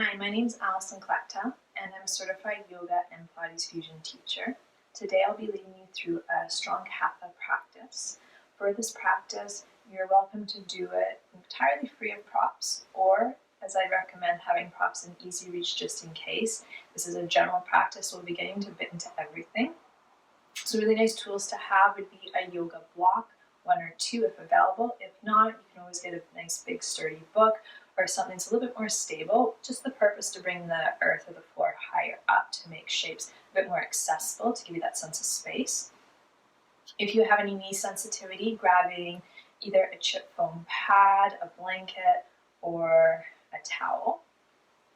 Hi, my name is Alison Klektau, and I'm a certified yoga and Pilates fusion teacher. Today I'll be leading you through a strong Hatha practice. For this practice, you're welcome to do it entirely free of props, or, as I recommend, having props in easy reach just in case. This is a general practice, we'll be getting a bit into everything. So really nice tools to have would be a yoga block, 1 or 2 if available. If not, you can always get a nice big sturdy book or something that's a little bit more stable, just the purpose to bring the earth or the floor higher up to make shapes a bit more accessible, to give you that sense of space. If you have any knee sensitivity, grabbing either a chip foam pad, a blanket, or a towel.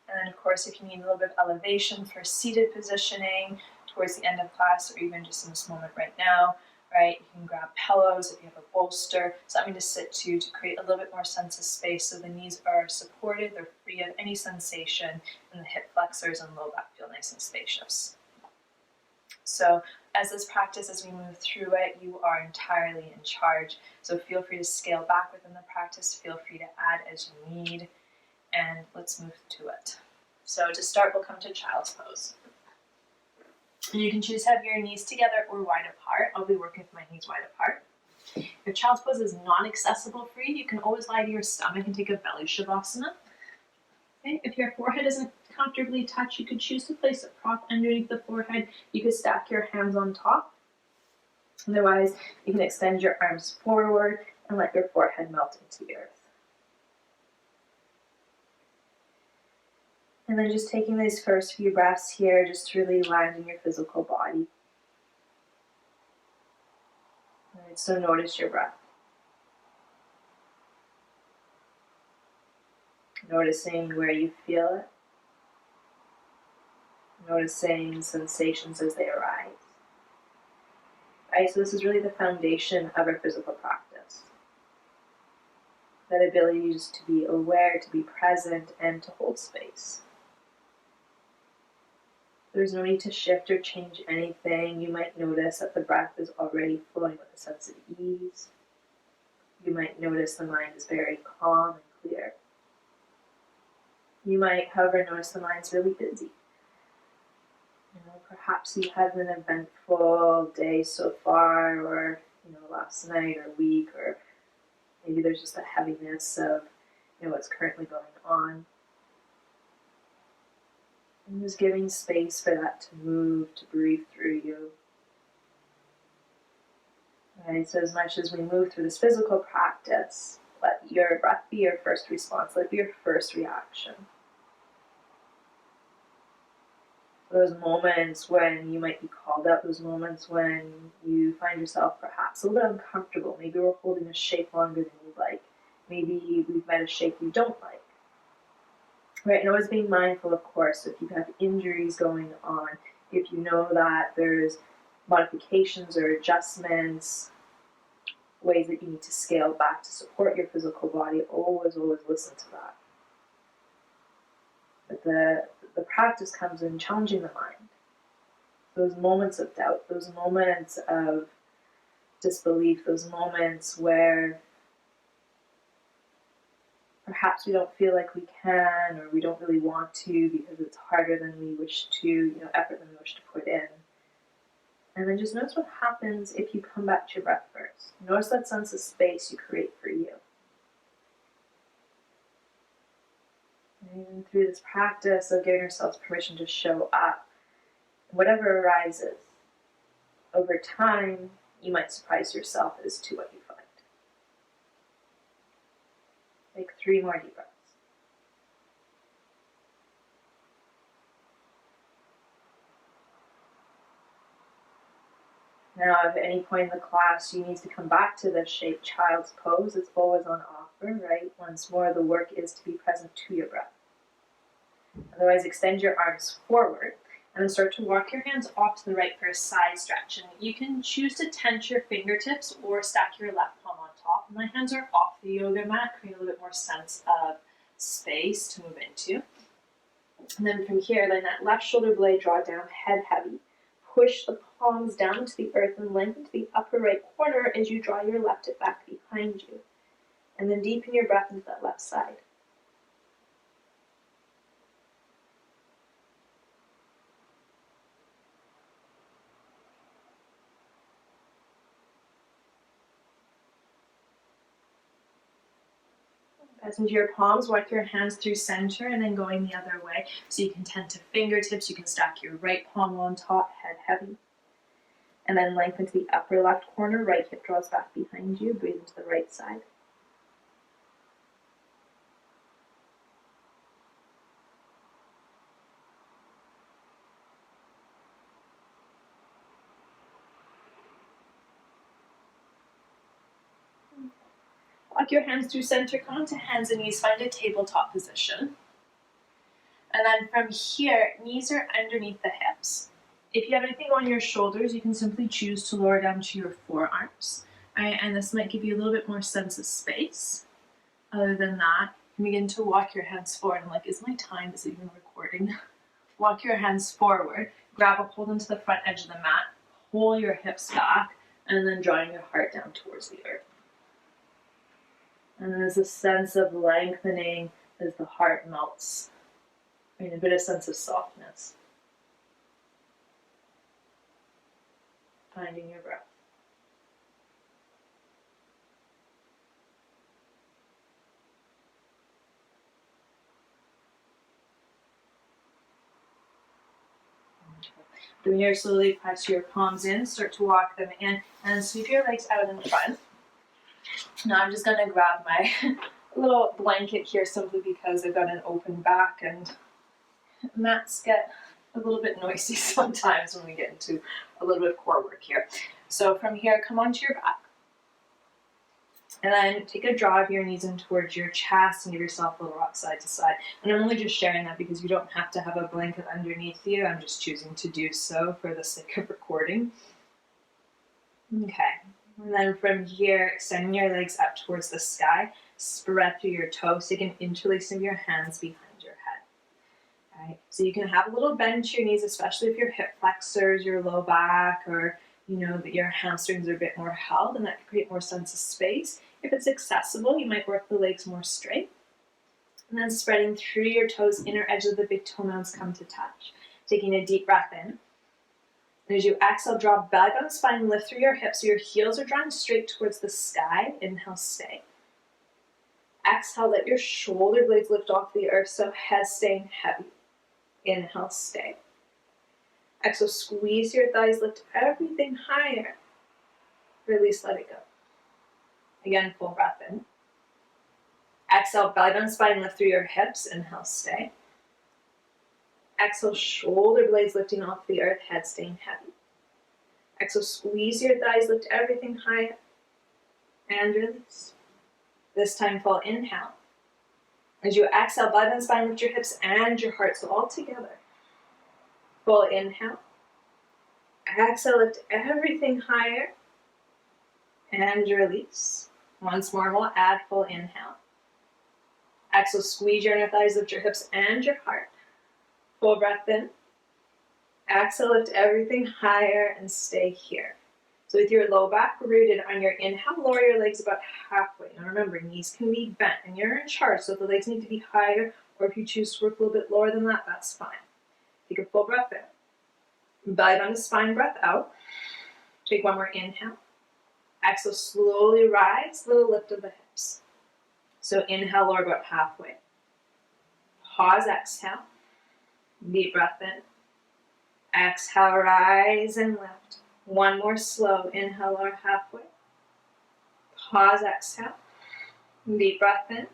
And then of course, if you need a little bit of elevation for seated positioning towards the end of class, or even just in this moment right now, right? You can grab pillows if you have a bolster, something to sit to create a little bit more sense of space so the knees are supported, they're free of any sensation, and the hip flexors and low back feel nice and spacious. So as this practice, as we move through it, you are entirely in charge. So feel free to scale back within the practice, feel free to add as you need, and let's move to it. So to start, we'll come to child's pose. You can choose to have your knees together or wide apart. I'll be working with my knees wide apart. If child's pose is not accessible for you, you can always lie to your stomach and take a belly Shavasana. Okay. If your forehead isn't comfortably touched, you could choose to place a prop underneath the forehead. You could stack your hands on top. Otherwise, you can extend your arms forward and let your forehead melt into the earth. And then just taking these first few breaths here, just really landing your physical body. Alright, so notice your breath. Noticing where you feel it. Noticing sensations as they arise. Alright, so this is really the foundation of our physical practice. That ability just to be aware, to be present, and to hold space. There's no need to shift or change anything. You might notice that the breath is already flowing with a sense of ease. You might notice the mind is very calm and clear. You might, however, notice the mind's really busy. Perhaps you had an eventful day so far, or last night or week, or maybe there's just a heaviness of what's currently going on. And just giving space for that to move, to breathe through you. Right, so as much as we move through this physical practice, let your breath be your first response, let it be your first reaction. Those moments when you might be called up, those moments when you find yourself perhaps a little bit uncomfortable, maybe we're holding a shape longer than you'd like, maybe we've met a shape you don't like. Right, and always being mindful, of course, if you have injuries going on, if you know that there's modifications or adjustments, ways that you need to scale back to support your physical body, always listen to that. But the practice comes in challenging the mind. Those moments of doubt, those moments of disbelief, those moments where perhaps we don't feel like we can, or we don't really want to because it's harder than we wish to, effort than we wish to put in. And then just notice what happens if you come back to your breath first. Notice that sense of space you create for you. And through this practice of giving ourselves permission to show up, whatever arises, over time, you might surprise yourself as to what you find. Take 3 more deep breaths. Now, if at any point in the class you need to come back to the shape child's pose, it's always on offer, right? Once more, the work is to be present to your breath. Otherwise, extend your arms forward and then start to walk your hands off to the right for a side stretch. And you can choose to tense your fingertips or stack your left palm on top. My hands are off the yoga mat, create a little bit more sense of space to move into. And then from here, let that left shoulder blade draw down, head heavy. Push the palms down into the earth and lengthen to the upper right corner as you draw your left hip back behind you. And then deepen your breath into that left side. Press into your palms, walk your hands through center and then going the other way. So you can tend to fingertips, you can stack your right palm on top, head heavy. And then lengthen to the upper left corner, right hip draws back behind you, breathe into the right side. Walk your hands through center, come onto hands and knees, find a tabletop position. And then from here, knees are underneath the hips. If you have anything on your shoulders, you can simply choose to lower down to your forearms. Right? And this might give you a little bit more sense of space. Other than that, you can begin to walk your hands forward. I'm like, is my time, is it even recording? Walk your hands forward, grab a hold into the front edge of the mat, pull your hips back, and then drawing your heart down towards the earth. And there's a sense of lengthening as the heart melts. I mean, a bit of sense of softness. Finding your breath. From here, slowly press your palms in, start to walk them in, and sweep your legs out in front. Now I'm just going to grab my little blanket here simply because I've got an open back and mats get a little bit noisy sometimes when we get into a little bit of core work here. So from here, come onto your back. And then take a draw of your knees in towards your chest and give yourself a little rock side to side. And I'm only just sharing that because you don't have to have a blanket underneath you. I'm just choosing to do so for the sake of recording. Okay. And then from here, extending your legs up towards the sky. Spread through your toes. So you can interlace some of your hands behind your head. All right. So you can have a little bend to your knees, especially if your hip flexors, your low back, or you know that your hamstrings are a bit more held, and that can create more sense of space. If it's accessible, you might work the legs more straight. And then spreading through your toes, inner edge of the big toenails come to touch. Taking a deep breath in. And as you exhale, draw belly down the spine, lift through your hips so your heels are drawn straight towards the sky. Inhale, stay. Exhale, let your shoulder blades lift off the earth, so head staying heavy. Inhale, stay. Exhale, squeeze your thighs, lift everything higher. Release, let it go. Again, full breath in. Exhale, belly down spine, lift through your hips. Inhale, stay. Exhale, shoulder blades lifting off the earth, head staying heavy. Exhale, squeeze your thighs, lift everything higher. And release. This time, full inhale. As you exhale, belly down spine, lift your hips and your heart, so all together. Full inhale. Exhale, lift everything higher. And release. Once more, we'll add full inhale. Exhale, squeeze your inner thighs, lift your hips and your heart. Full breath in. Exhale, lift everything higher and stay here. So with your low back rooted on your inhale, lower your legs about halfway. Now remember, knees can be bent and you're in charge, so if the legs need to be higher, or if you choose to work a little bit lower than that, that's fine. Take a full breath in. Belly down the spine, breath out. Take one more inhale. Exhale, slowly rise, little lift of the hips. So inhale, lower about halfway. Pause, exhale. Deep breath in. Exhale, rise and lift. One more slow. Inhale, lower halfway. Pause, exhale. Deep breath in.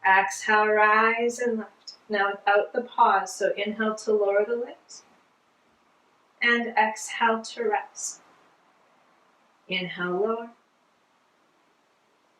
Exhale, rise and lift. Now without the pause, so inhale to lower the legs. And exhale to rest. Inhale, lower.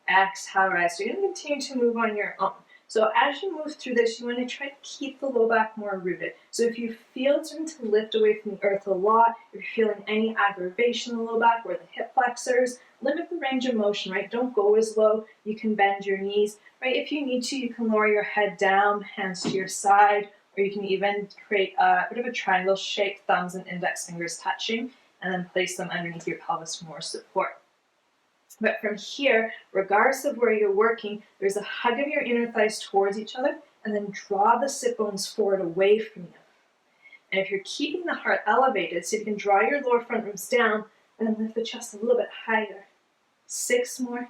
Exhale, rise. So you're going to continue to move on your own. So as you move through this, you want to try to keep the low back more rooted. So if you feel it's starting to lift away from the earth a lot, if you're feeling any aggravation in the low back or the hip flexors, limit the range of motion, right? Don't go as low. You can bend your knees, right? If you need to, you can lower your head down, hands to your side, or you can even create a bit of a triangle shape, thumbs and index fingers touching, and then place them underneath your pelvis for more support. But from here, regardless of where you're working, there's a hug of your inner thighs towards each other, and then draw the sit bones forward away from you. And if you're keeping the heart elevated, so you can draw your lower front ribs down, and then lift the chest a little bit higher. 6 more.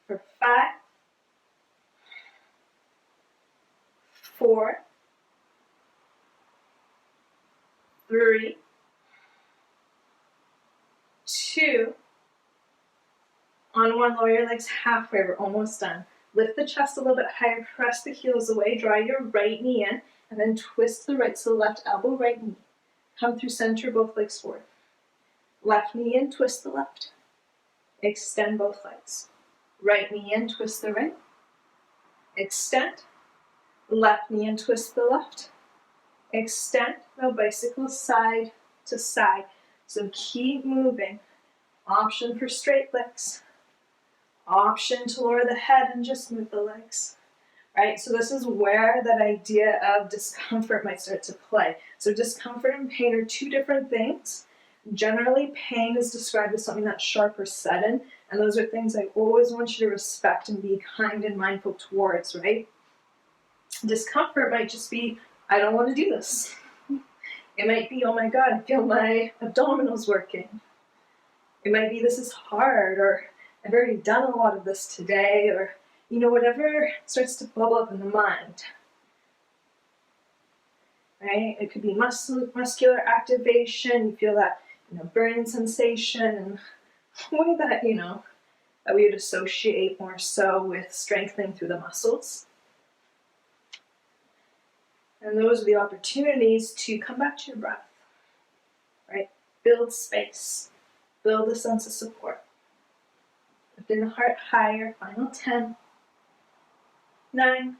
For 5, 4, 3, 2, on one, lower your legs halfway, we're almost done. Lift the chest a little bit higher, press the heels away, draw your right knee in, and then twist the right, so left elbow, right knee. Come through center, both legs forward. Left knee in, twist the left. Extend both legs. Right knee in, twist the right. Extend. Left knee in, twist the left. Extend. Now bicycle side to side. So keep moving. Option for straight legs. Option to lower the head and just move the legs. Right, so this is where that idea of discomfort might start to play. So discomfort and pain are two different things. Generally, pain is described as something that's sharp or sudden, and those are things I always want you to respect and be kind and mindful towards, right? Discomfort might just be, I don't want to do this. It might be, oh my God, I feel my abdominals working. It might be, this is hard, or I've already done a lot of this today, or whatever starts to bubble up in the mind. Right? It could be muscular activation, you feel that, burning sensation, and way that, that we would associate more so with strengthening through the muscles. And those are the opportunities to come back to your breath, right? Build space, build a sense of support. Lifting the heart higher, final 10, 9,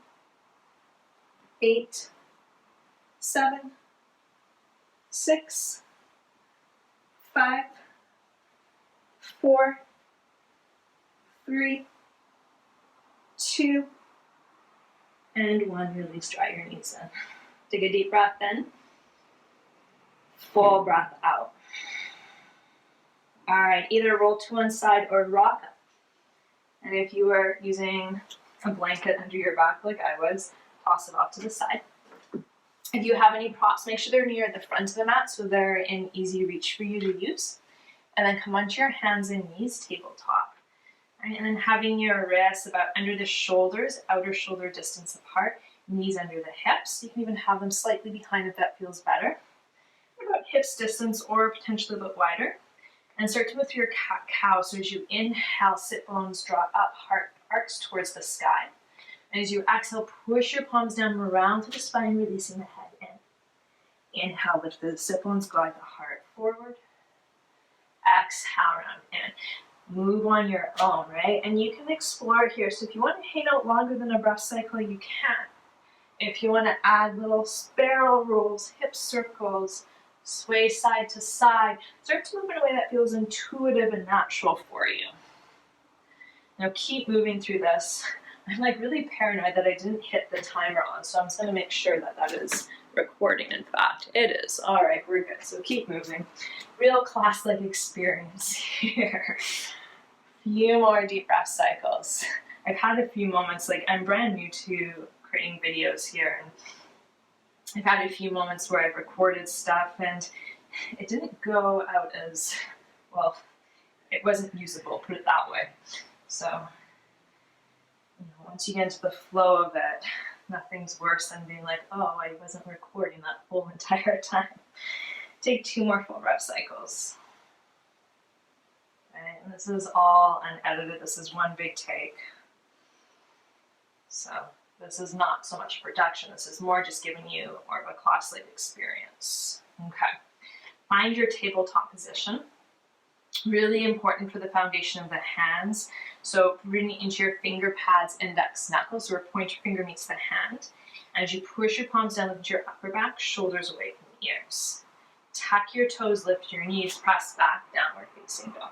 8, 7, 6, 5, 4, 3, 2, and 1. Release, draw your knees in. Take a deep breath in. Full breath out. All right, either roll to one side or rock up. And if you are using a blanket under your back like I was, toss it off to the side. If you have any props, make sure they're near the front of the mat so they're in easy reach for you to use. And then come onto your hands and knees, tabletop. Right, and then having your wrists about under the shoulders, outer shoulder distance apart, knees under the hips. You can even have them slightly behind if that feels better. About hips distance or potentially a bit wider. And start to move through your cat-cow. So as you inhale, sit bones draw up, heart arcs towards the sky. And as you exhale, push your palms down around to the spine, releasing the head in. Inhale, lift the sit bones, glide the heart forward. Exhale, round in. Move on your own, right? And you can explore here. So if you want to hang out longer than a breath cycle, you can. If you want to add little spiral rolls, hip circles, sway side to side, start to move in a way that feels intuitive and natural for you. Now keep moving through this. I'm like really paranoid that I didn't hit the timer on, so I'm just going to make sure that that is recording. In fact, it is. All right, we're good. So keep moving. Real class-like experience here. Few more deep breath cycles. I've had a few moments, like I'm brand new to creating videos here, and I've had a few moments where I've recorded stuff and it didn't go out as, well, it wasn't usable, put it that way. So, once you get into the flow of it, nothing's worse than being like, oh, I wasn't recording that whole entire time. Take 2 more full breath cycles. Right, and this is all unedited, this is one big take. So, this is not so much production, this is more just giving you more of a class-like experience. Okay, find your tabletop position. Really important for the foundation of the hands. So bring it into your finger pads, index, knuckles, so where pointer finger meets the hand. And as you push your palms down into your upper back, shoulders away from the ears. Tuck your toes, lift your knees, press back, downward facing dog.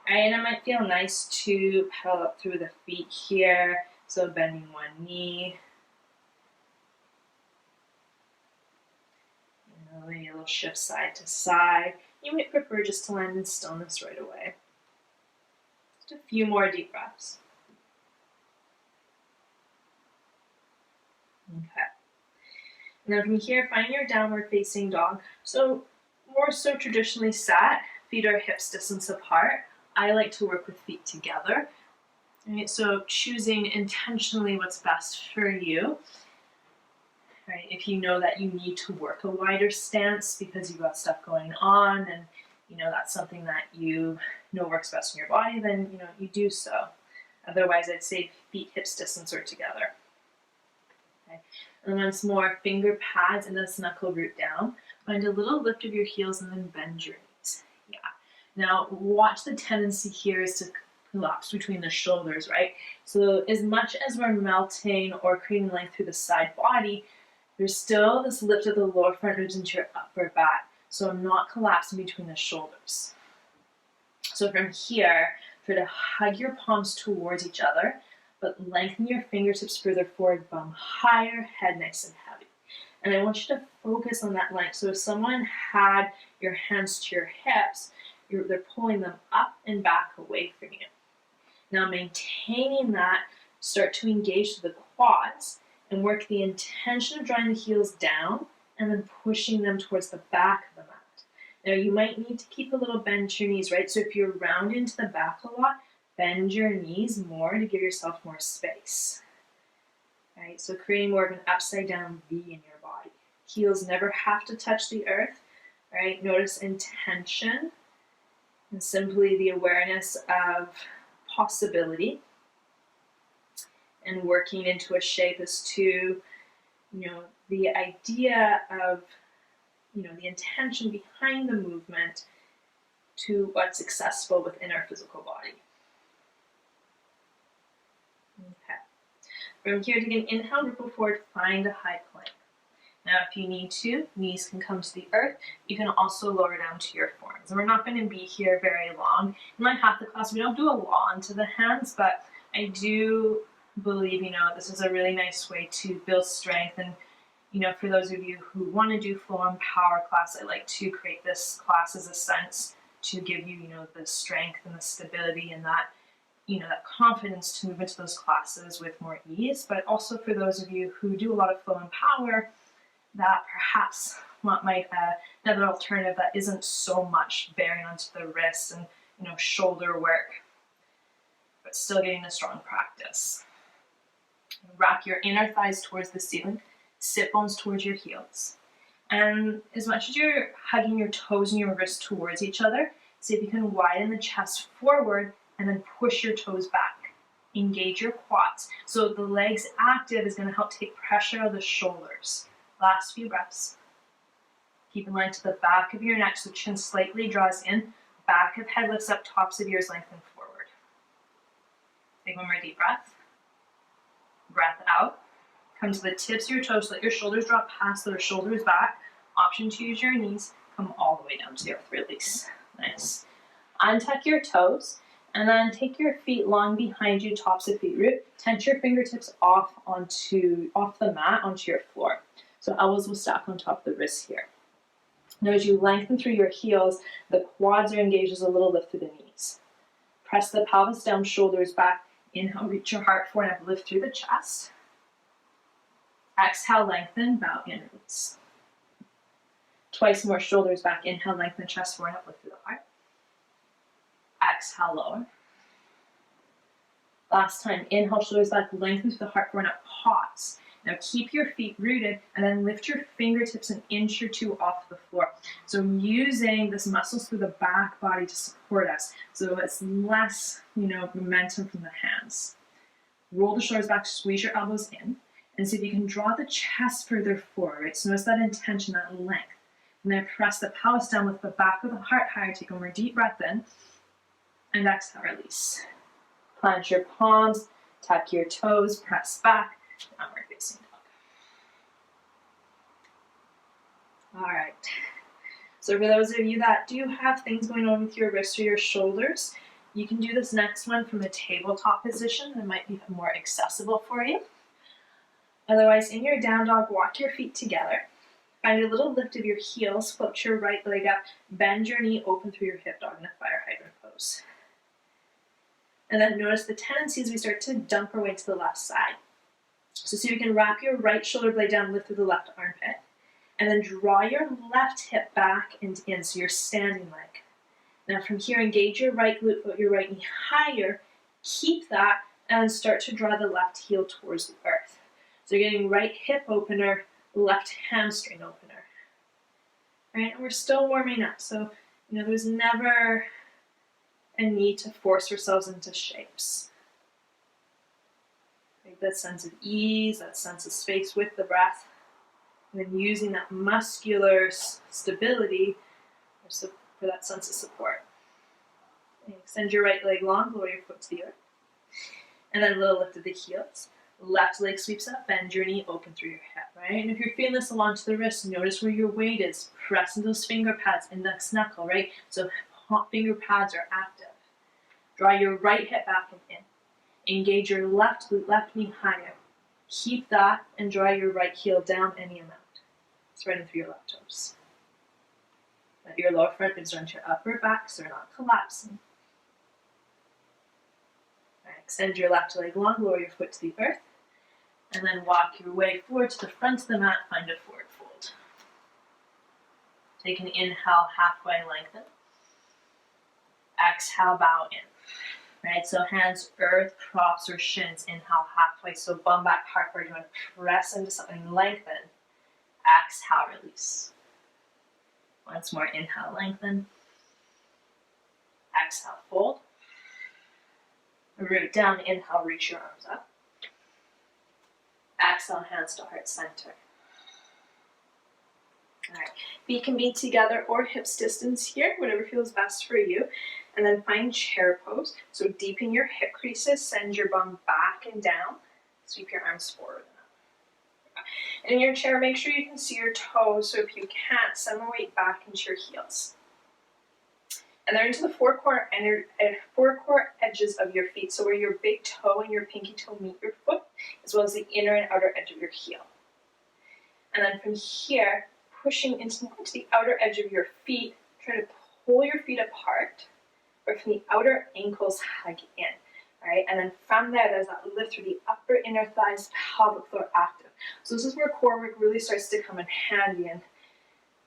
All right, and it might feel nice to pedal up through the feet here. So bending one knee. Maybe a little shift side to side. You might prefer just to land in stillness right away. Just a few more deep breaths. Okay. And then from here, find your downward facing dog. So more so traditionally sat, feet are hips distance apart. I like to work with feet together. Right, so choosing intentionally what's best for you. Right, if you know that you need to work a wider stance because you've got stuff going on and that's something that you know works best in your body, then you do so. Otherwise, I'd say feet hips distance or together. Okay. And once more, finger pads and then knuckle root down. Find a little lift of your heels and then bend your knees. Yeah. Now, watch the tendency here is to collapse between the shoulders, right? So as much as we're melting or creating length through the side body, there's still this lift of the lower front ribs into your upper back. So I'm not collapsing between the shoulders. So from here, try to hug your palms towards each other, but lengthen your fingertips further forward, bum higher, head nice and heavy. And I want you to focus on that length. So if someone had your hands to your hips, they're pulling them up and back away from you. Now maintaining that, start to engage the quads and work the intention of drawing the heels down and then pushing them towards the back of the mat. Now you might need to keep a little bend to your knees, right? So if you're round into the back a lot, bend your knees more to give yourself more space. Right? So creating more of an upside down V in your body. Heels never have to touch the earth, right? Notice intention and simply the awareness of possibility and working into a shape as to, the idea of, the intention behind the movement to what's accessible within our physical body. Okay. From here, take an inhale, ripple forward, find a high plank. Now, if you need to, knees can come to the earth. You can also lower down to your forearms. And we're not going to be here very long. In my Hatha class, we don't do a lot onto the hands, but I do believe, this is a really nice way to build strength. And, for those of you who want to do full-on power class, I like to create this class as a sense to give you, the strength and the stability and that, that confidence to move into those classes with more ease. But also for those of you who do a lot of flow and power, that perhaps might another alternative that isn't so much bearing onto the wrists and shoulder work, but still getting a strong practice. Wrap your inner thighs towards the ceiling, sit bones towards your heels. And as much as you're hugging your toes and your wrists towards each other, see if you can widen the chest forward and then push your toes back. Engage your quads. So the legs active is going to help take pressure out of the shoulders. Last few breaths. Keep in line to the back of your neck so chin slightly draws in, back of head lifts up, tops of ears lengthen forward. Take one more deep breath. Breath out. Come to the tips of your toes, let your shoulders drop past their shoulders back. Option to use your knees. Come all the way down to the earth. Release. Nice. Untuck your toes and then take your feet long behind you, tops of feet root. Tense your fingertips off the mat onto your floor. So elbows will stack on top of the wrists here. Now as you lengthen through your heels, the quads are engaged as a little lift through the knees. Press the pelvis down, shoulders back. Inhale, reach your heart forward and up, lift through the chest. Exhale, lengthen, bow in, release. Twice more, shoulders back. Inhale, lengthen the chest forward and up, lift through the heart. Exhale, lower. Last time, inhale, shoulders back, lengthen through the heart forward and up, pause. Now keep your feet rooted and then lift your fingertips an inch or two off the floor. So I'm using this muscles through the back body to support us. So it's less, momentum from the hands. Roll the shoulders back, squeeze your elbows in, and see if you can draw the chest further forward, right? So notice that intention, that length. And then press the pelvis down with the back of the heart higher. Take one more deep breath in, and exhale, release. Plant your palms, tuck your toes, press back. Downward facing dog. All right. So for those of you that do have things going on with your wrists or your shoulders, you can do this next one from a tabletop position that might be more accessible for you. Otherwise, in your down dog, walk your feet together. Find a little lift of your heels, float your right leg up, bend your knee, open through your hip dog in a fire hydrant pose. And then notice the tendency as we start to dump our weight to the left side. So see if you can wrap your right shoulder blade down, lift through the left armpit. And then draw your left hip back and in, so you're standing leg. Now from here, engage your right glute, float your right knee higher. Keep that, and start to draw the left heel towards the earth. So you're getting right hip opener, left hamstring opener. Right, and we're still warming up. So, there's never a need to force ourselves into shapes. Like that sense of ease, that sense of space with the breath, and then using that muscular stability for that sense of support. And extend your right leg long, lower your foot to the earth. And then a little lift of the heels. Left leg sweeps up, bend your knee, open through your hip, right? And if you're feeling this along to the wrist, notice where your weight is. Press into those finger pads, index knuckle, right? So finger pads are active. Draw your right hip back and in. Engage your left glute, left knee higher. Keep that and draw your right heel down any amount. Spreading through your left toes. Let your lower front ribs run to your upper back so they're not collapsing. Extend your left leg long, lower your foot to the earth, and then walk your way forward to the front of the mat, find a forward fold. Take an inhale, halfway lengthen. Exhale, bow in. Right, so hands, earth, props, or shins. Inhale, halfway, so bum back, heart forward. You want to press into something, lengthen. Exhale, release. Once more, inhale, lengthen. Exhale, fold. Root down, inhale, reach your arms up. Exhale, hands to heart center. All right, feet can be together or hips distance here, whatever feels best for you. And then find chair pose. So deepen your hip creases, send your bum back and down. Sweep your arms forward and up. And in your chair, make sure you can see your toes. So if you can't, send more weight back into your heels. And then into the four core edges of your feet. So where your big toe and your pinky toe meet your foot, as well as the inner and outer edge of your heel. And then from here, pushing into the outer edge of your feet, try to pull your feet apart, or from the outer ankles, hug in. All right, and then from there, there's that lift through the upper inner thighs, pelvic floor active. So this is where core work really starts to come in handy. And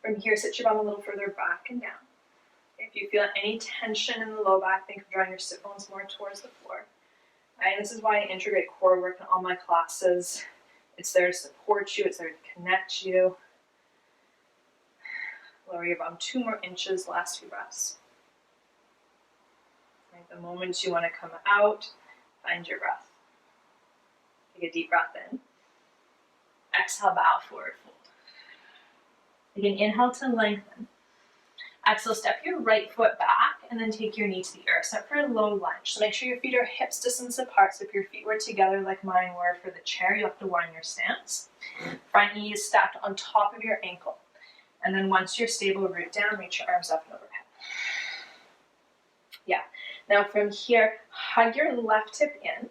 from here, sit your bum a little further back and down. If you feel any tension in the low back, think of drawing your sit bones more towards the floor. Right? And this is why I integrate core work in all my classes. It's there to support you. It's there to connect you. Lower your bum 2 more inches, last few breaths. Right? The moment you want to come out, find your breath. Take a deep breath in. Exhale, bow forward, fold. Again, inhale to lengthen. Exhale, step your right foot back and then take your knee to the earth. Step for a low lunge. So make sure your feet are hips distance apart. So if your feet were together like mine were for the chair, you have to widen your stance. Front knee is stacked on top of your ankle. And then once you're stable, root down, reach your arms up and overhead. Yeah. Now from here, hug your left hip in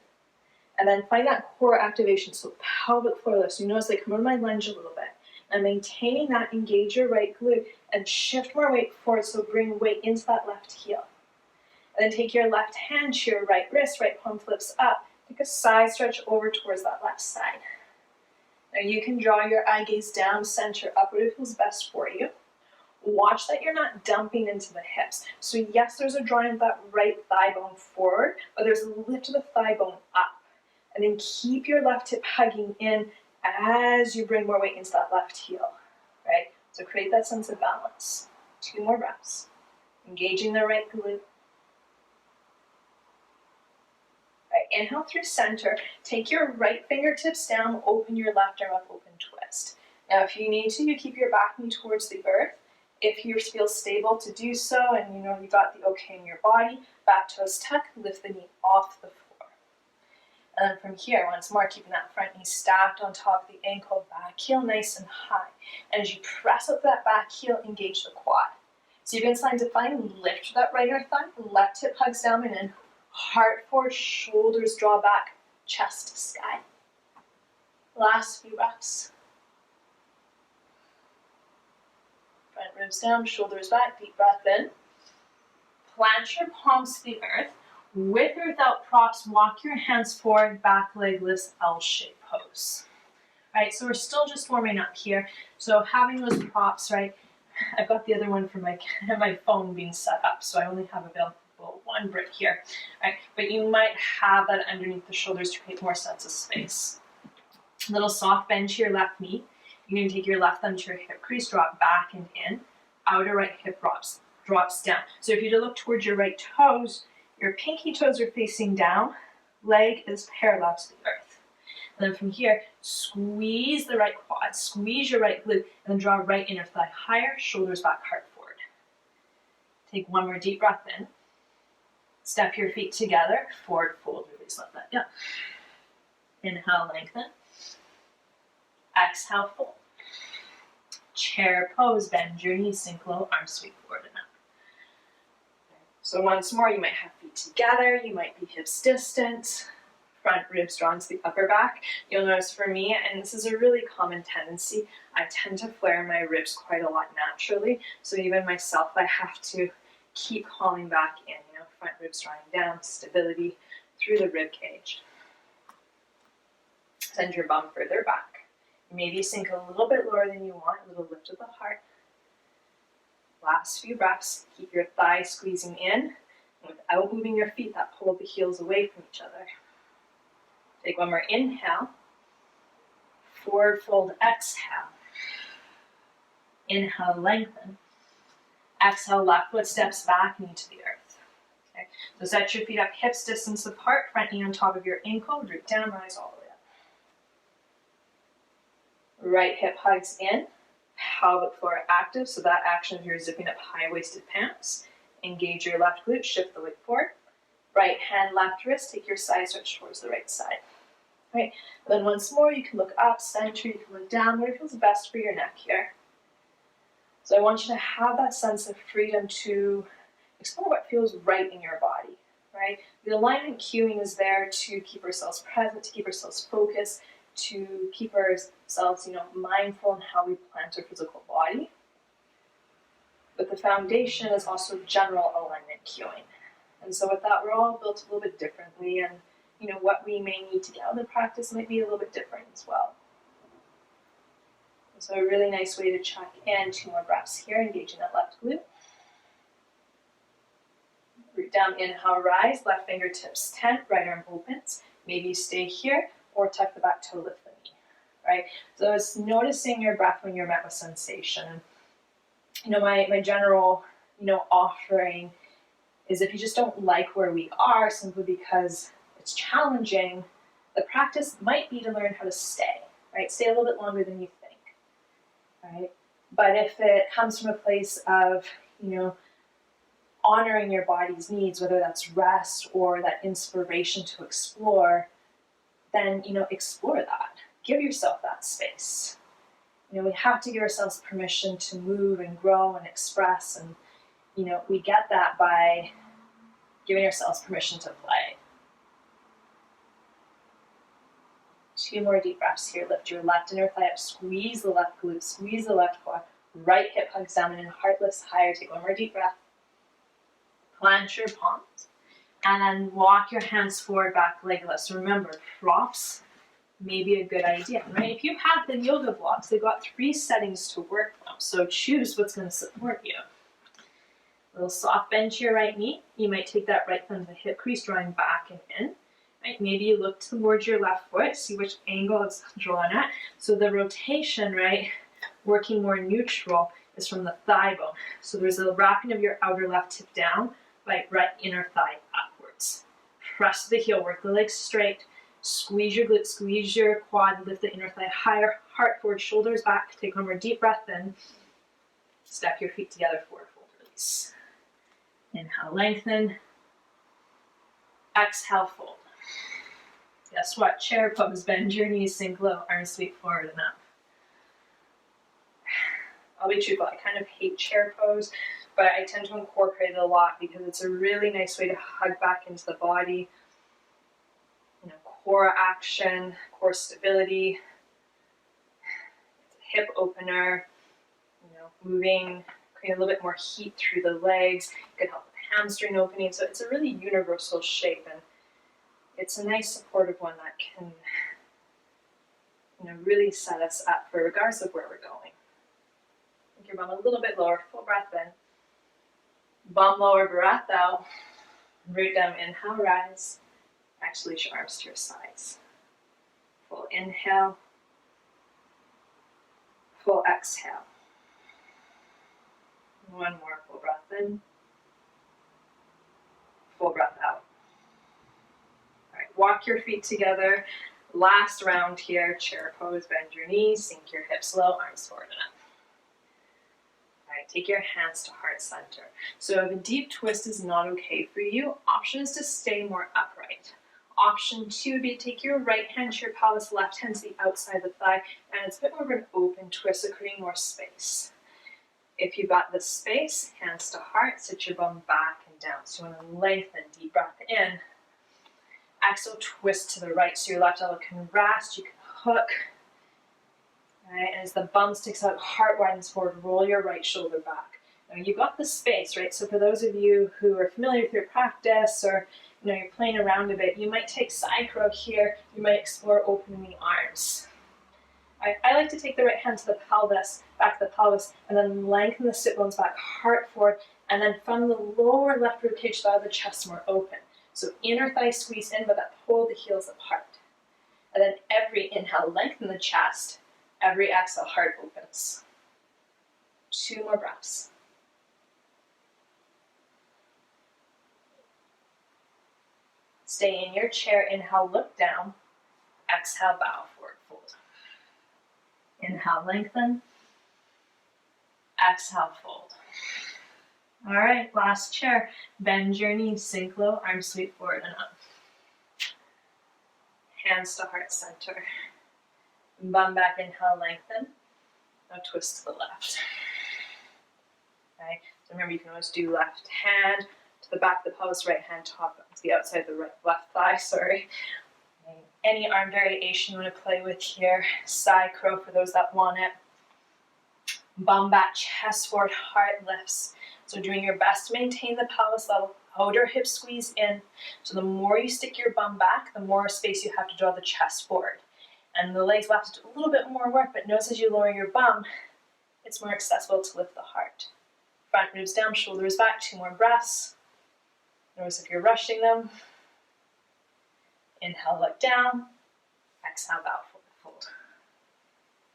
and then find that core activation. So pelvic floor lift. So you notice they come out of my lunge a little bit. And maintaining that, engage your right glute and shift more weight forward, so bring weight into that left heel. And then take your left hand to your right wrist, right palm flips up. Take a side stretch over towards that left side. Now you can draw your eye gaze down, center up, whatever feels best for you. Watch that you're not dumping into the hips. So yes, there's a drawing of that right thigh bone forward, but there's a lift of the thigh bone up. And then keep your left hip hugging in as you bring more weight into that left heel, right? So create that sense of balance. 2 more breaths. Engaging the right glute. Right, inhale through center. Take your right fingertips down, open your left arm up, open twist. Now if you need to, you keep your back knee towards the earth. If you feel stable to do so and you know you got the okay in your body, back toes tuck, lift the knee off the floor. And then from here, once more, keeping that front knee stacked on top of the ankle, back heel nice and high. And as you press up that back heel, engage the quad. So you can slide to find, lift that right inner thigh, left hip hugs down and in, heart forward, shoulders draw back, chest to sky. Last few breaths. Front ribs down, shoulders back, deep breath in. Plant your palms to the earth. With or without props, walk your hands forward, back leg lifts, L-shaped pose. Right, so we're still just warming up here. So having those props, right, I've got the other one for my phone being set up, so I only have available one Brit here, right? But you might have that underneath the shoulders to create more sense of space. Little soft bend to your left knee. You're going to take your left thumb to your hip crease, drop back and in. Outer right hip drops down. So if you look towards your right toes, your pinky toes are facing down, leg is parallel to the earth. And then from here, squeeze the right quad, squeeze your right glute, and then draw right inner thigh higher, shoulders back, heart forward. Take one more deep breath in. Step your feet together, forward fold, release, let that down. Inhale, lengthen. Exhale, fold. Chair pose, bend your knees, sink low, arms sweep forward and up. So once more, you might have feet together, you might be hips distant, front ribs drawn to the upper back. You'll notice for me, and this is a really common tendency, I tend to flare my ribs quite a lot naturally. So even myself, I have to keep calling back in, front ribs drawing down, stability through the rib cage. Send your bum further back. Maybe sink a little bit lower than you want, a little lift of the heart. Last few breaths, keep your thighs squeezing in, and without moving your feet, that pull the heels away from each other. Take one more inhale, forward fold, exhale. Inhale, lengthen. Exhale, left foot steps back, knee to the earth. Okay. So set your feet up, hips distance apart, front knee on top of your ankle, root down, rise all the way up. Right hip hugs in, pelvic floor active, so that action is you're zipping up high-waisted pants. Engage your left glute, shift the weight forward. Right hand, left wrist, take your side stretch towards the right side. Right, and then once more, you can look up, center, you can look down, whatever feels best for your neck here. So I want you to have that sense of freedom to explore what feels right in your body, right? The alignment cueing is there to keep ourselves present, to keep ourselves focused, to keep ourselves, mindful in how we plant our physical body. But the foundation is also general alignment cueing. And so with that, we're all built a little bit differently, and what we may need to get out of the practice might be a little bit different as well. So a really nice way to check in, 2 more breaths here, engaging that left glute. Root down, inhale, rise, left fingertips tent, right arm opens. Maybe stay here or tuck the back toe, lift the knee, right? So it's noticing your breath when you're met with sensation. My general, offering is if you just don't like where we are simply because it's challenging, the practice might be to learn how to stay, right? Stay a little bit longer than you think, right? But if it comes from a place of, honoring your body's needs, whether that's rest or that inspiration to explore, then, explore that. Give yourself that space. We have to give ourselves permission to move and grow and express, and, we get that by giving ourselves permission to play. 2 more deep breaths here. Lift your left inner thigh up, squeeze the left glute, squeeze the left quad, right hip hugs down and in, heart lifts higher. Take one more deep breath. Plant your palms, and then walk your hands forward, back, leg lifts. Remember, props may be a good idea, right? If you have the yoga blocks, they've got 3 settings to work from, so choose what's going to support you. A little soft bend to your right knee. You might take that right thumb to the hip crease, drawing back and in. Right? Maybe you look towards your left foot, see which angle it's drawn at. So the rotation, right, working more neutral, is from the thigh bone. So there's a wrapping of your outer left hip down, right inner thigh upwards. Press the heel, work the legs straight, squeeze your glute, squeeze your quad, lift the inner thigh higher, heart forward, shoulders back. Take one more deep breath in. Step your feet together, forward fold, release. Inhale, lengthen. Exhale, fold. Guess what? Chair pose, bend your knees, sink low, arms sweep forward and up. I'll be truthful, I kind of hate chair pose, but I tend to incorporate it a lot because it's a really nice way to hug back into the body. Core action, core stability. It's a hip opener, moving, creating a little bit more heat through the legs. It can help with hamstring opening. So it's a really universal shape, and it's a nice supportive one that can, really set us up for regardless of where we're going. Take your bum a little bit lower, full breath in. Bum lower, breath out. Root down, inhale, rise. Actually, reach your arms to your sides. Full inhale. Full exhale. One more full breath in. Full breath out. All right, walk your feet together. Last round here, chair pose, bend your knees, sink your hips low, arms forward and up. All right, take your hands to heart center. So if a deep twist is not okay for you, option is to stay more upright. Option 2 would be to take your right hand to your pelvis, left hand to the outside of the thigh, and it's a bit more of an open twist, so creating more space. If you've got the space, hands to heart, sit your bum back and down. So you want to lengthen, deep breath in. Exhale, twist to the right, so your left elbow can rest, you can hook. Right, and as the bum sticks out, heart widens forward, roll your right shoulder back. Now you've got the space, right? So for those of you who are familiar with your practice, or you're playing around a bit, you might take side crow here, you might explore opening the arms. I like to take the right hand to the pelvis, back to the pelvis, and then lengthen the sit bones back, heart forward, and then from the lower left rib cage, allow the chest more open. So inner thigh squeeze in, but that pull the heels apart. And then every inhale, lengthen the chest. Every exhale, heart opens. 2 more breaths. Stay in your chair. Inhale, look down. Exhale, bow forward, fold. Inhale, lengthen. Exhale, fold. All right, last chair. Bend your knees, sink low, arms sweep forward and up. Hands to heart center. Bum back, inhale, lengthen. Now twist to the left. Okay, so remember you can always do left hand to the back of the pelvis, right hand top to the outside of the left thigh, sorry. Okay. Any arm variation you want to play with here. Side crow for those that want it. Bum back, chest forward, heart lifts. So doing your best to maintain the pelvis level, outer hip squeeze in. So the more you stick your bum back, the more space you have to draw the chest forward. And the legs will have to do a little bit more work, but notice as you lower your bum, it's more accessible to lift the heart. Front ribs down, shoulders back, 2 more breaths. Notice if you're rushing them. Inhale, look down. Exhale, bow forward, fold.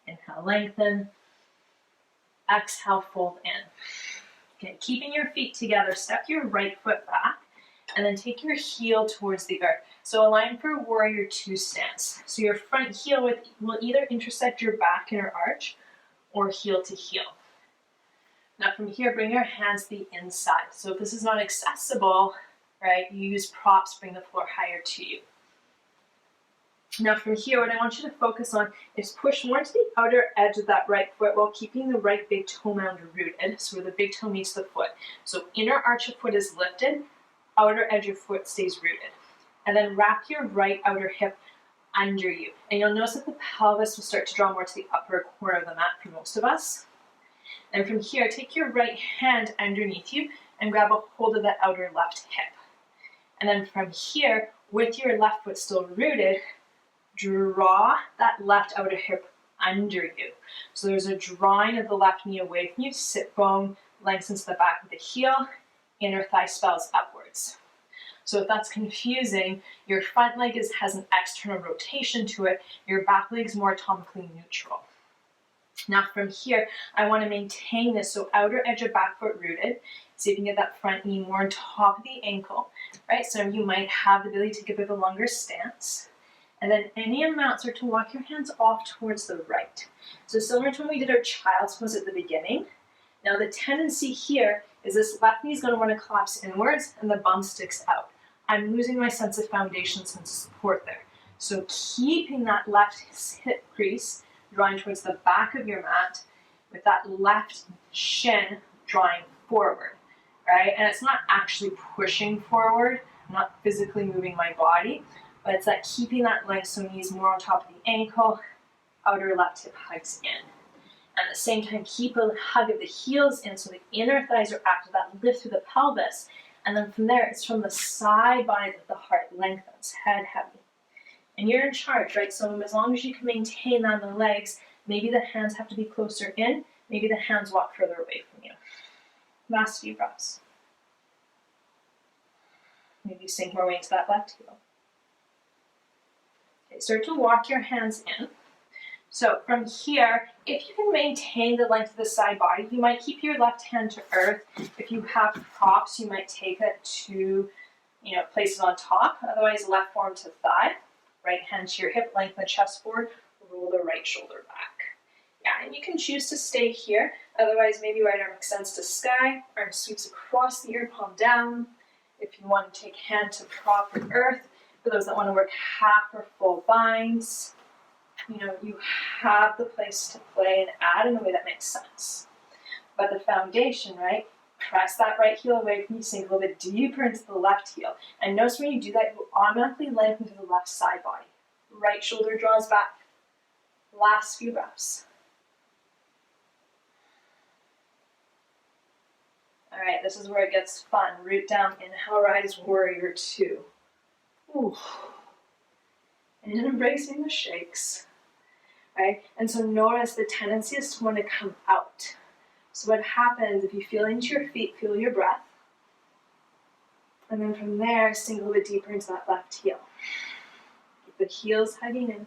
Inhale, lengthen. Exhale, fold in. Okay, keeping your feet together, step your right foot back, and then take your heel towards the earth. So align for warrior 2 stance. So your front heel will either intersect your back inner arch or heel to heel. Now from here, bring your hands to the inside. So if this is not accessible, right, you use props, bring the floor higher to you. Now from here, what I want you to focus on is push more to the outer edge of that right foot while keeping the right big toe mound rooted, so where the big toe meets the foot. So inner arch of foot is lifted, outer edge of foot stays rooted. And then wrap your right outer hip under you. And you'll notice that the pelvis will start to draw more to the upper corner of the mat for most of us. And from here, take your right hand underneath you and grab a hold of that outer left hip. And then from here, with your left foot still rooted, draw that left outer hip under you. So there's a drawing of the left knee away from you, sit bone lengthens to the back of the heel, inner thigh spells upwards. So if that's confusing, your front leg has an external rotation to it, your back leg's more atomically neutral. Now from here, I want to maintain this, so outer edge of back foot rooted. See if you can get that front knee more on top of the ankle, right? So you might have the ability to take a bit of a longer stance. And then any amount, start to walk your hands off towards the right. So similar to when we did our child's pose at the beginning. Now the tendency here is this left knee is going to want to collapse inwards and the bum sticks out. I'm losing my sense of foundation, sense of support there. So keeping that left hip crease, drawing towards the back of your mat with that left shin drawing forward, right? And it's not actually pushing forward, I'm not physically moving my body, but it's that keeping that length, so knees more on top of the ankle, outer left hip hugs in. And at the same time, keep a hug of the heels in so the inner thighs are active, that lift through the pelvis. And then from there, it's from the side body that the heart lengthens, head heavy. And you're in charge, right? So as long as you can maintain that on the legs, maybe the hands have to be closer in, maybe the hands walk further away from you. Last few breaths. Maybe sink more weight into that left heel. Okay, start to walk your hands in. So from here, if you can maintain the length of the side body, you might keep your left hand to earth. If you have props, you might take it to, place it on top. Otherwise, left forearm to thigh, right hand to your hip, lengthen the chest forward, roll the right shoulder back. Yeah, and you can choose to stay here. Otherwise, maybe right arm extends to sky, arm sweeps across the ear, palm down. If you want to take hand to prop or earth, for those that want to work half or full binds, you have the place to play and add in a way that makes sense. But the foundation, right? Press that right heel away from you, sink a little bit deeper into the left heel. And notice when you do that, you automatically lengthen through the left side body. Right shoulder draws back. Last few breaths. All right, this is where it gets fun. Root down, inhale, rise, warrior two. Ooh. And embracing the shakes. Right? And so notice the tendency is to want to come out. So what happens if you feel into your feet, feel your breath. And then from there, sink a little bit deeper into that left heel. Keep the heels hugging in.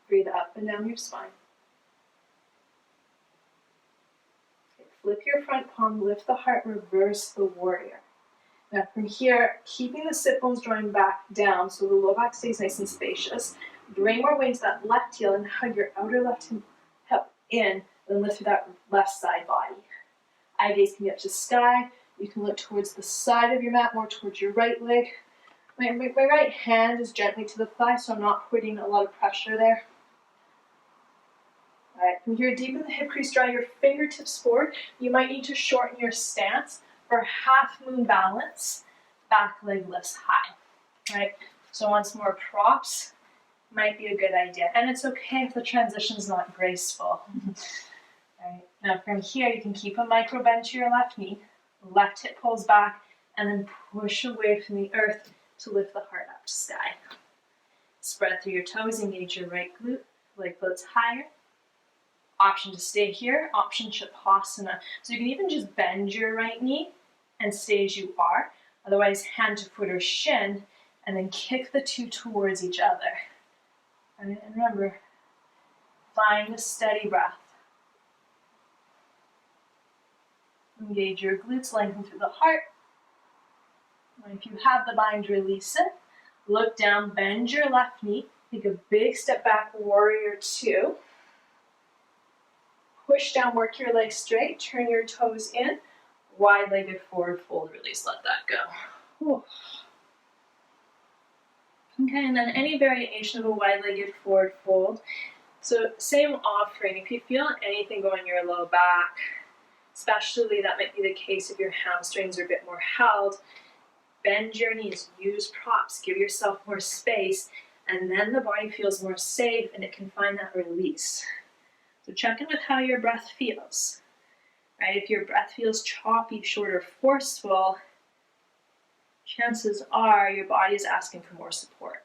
Breathe up and down your spine. Okay, flip your front palm, lift the heart, reverse the warrior. Now from here, keeping the sit bones drawing back down so the low back stays nice and spacious. Bring more weight to that left heel and hug your outer left hip in, then lift through that left side body. Eye gaze can be up to sky. You can look towards the side of your mat, more towards your right leg. My right hand is gently to the thigh, so I'm not putting a lot of pressure there. All right, from here, deepen the hip crease, draw your fingertips forward. You might need to shorten your stance for half moon balance. Back leg lifts high. All right, so once more, props might be a good idea. And it's okay if the transition's not graceful. All right, now from here, you can keep a micro bend to your left knee. Left hip pulls back, and then push away from the earth to lift the heart up to sky. Spread through your toes, engage your right glute, leg floats higher. Option to stay here, option Shavasana. So you can even just bend your right knee and stay as you are. Otherwise, hand to foot or shin, and then kick the two towards each other. And remember, find a steady breath. Engage your glutes, lengthen through the heart. And if you have the bind, release it. Look down, bend your left knee. Take a big step back, warrior two. Push down, work your legs straight, turn your toes in. Wide-legged forward fold, release, let that go. Whew. Okay, and then any variation of a wide-legged forward fold. So same offering, if you feel anything going in your low back, especially that might be the case if your hamstrings are a bit more held, bend your knees, use props, give yourself more space, and then the body feels more safe and it can find that release. So check in with how your breath feels. Right? If your breath feels choppy, short, or forceful, chances are your body is asking for more support.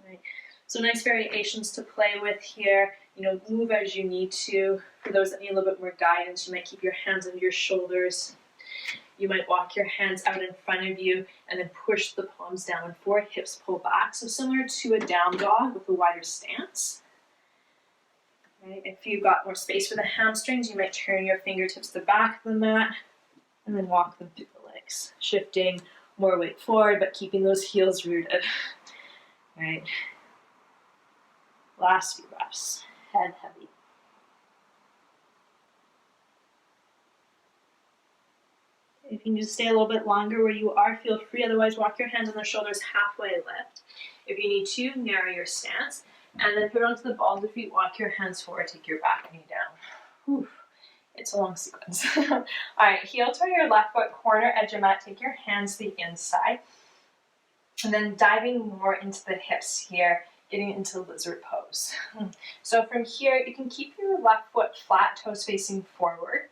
Right? So nice variations to play with here. Move as you need to. For those that need a little bit more guidance, you might keep your hands under your shoulders. You might walk your hands out in front of you and then push the palms down and forward, hips pull back. So similar to a down dog with a wider stance. Right? If you've got more space for the hamstrings, you might turn your fingertips to the back of the mat and then walk them through the legs. Shifting more weight forward, but keeping those heels rooted. Right? Last few breaths. Head heavy. If you can just stay a little bit longer where you are, feel free. Otherwise, walk your hands on the shoulders, halfway lift. If you need to, narrow your stance. And then put it onto the balls of feet, walk your hands forward, take your back knee down. Whew. It's a long sequence. All right, heel to your left foot, corner edge of mat, take your hands to the inside. And then diving more into the hips here, getting into lizard pose. So from here, you can keep your left foot flat, toes facing forward,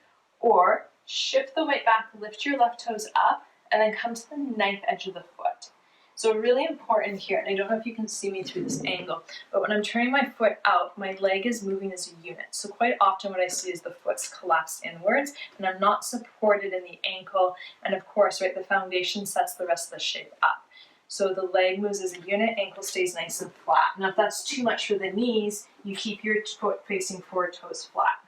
or shift the weight back, lift your left toes up, and then come to the knife edge of the foot. So really important here, and I don't know if you can see me through this angle, but when I'm turning my foot out, my leg is moving as a unit. So quite often what I see is the foot's collapsed inwards, and I'm not supported in the ankle, and of course, right, the foundation sets the rest of the shape up. So the leg moves as a unit, ankle stays nice and flat. Now if that's too much for the knees, you keep your foot facing forward, toes flat.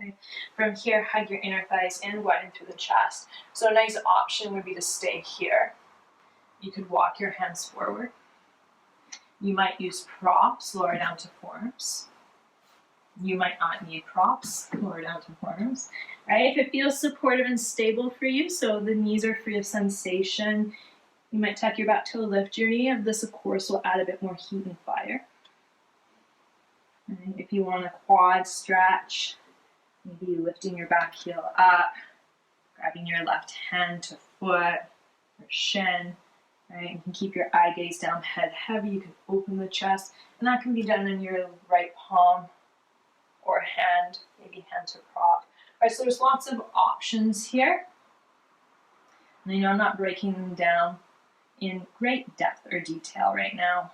Okay. From here, hug your inner thighs in, widen through the chest. So a nice option would be to stay here. You could walk your hands forward. You might use props, lower down to forearms. You might not need props, lower down to forearms. Right? If it feels supportive and stable for you, so the knees are free of sensation, you might tuck your back toe, lift your knee. This, of course, will add a bit more heat and fire. And if you want a quad stretch, maybe lifting your back heel up, grabbing your left hand to foot or shin. Right, you can keep your eye gaze down, head heavy. You can open the chest, and that can be done in your right palm or hand, maybe hand to prop. All right, so there's lots of options here. And I know I'm not breaking them down in great depth or detail right now,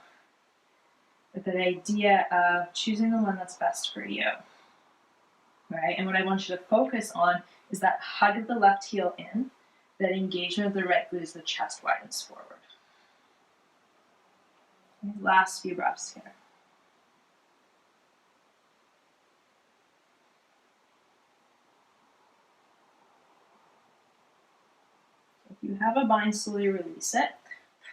but the idea of choosing the one that's best for you. Right, and what I want you to focus on is that hug of the left heel in, that engagement of the right glute as the chest widens forward. Last few breaths here. If you have a bind, slowly release it.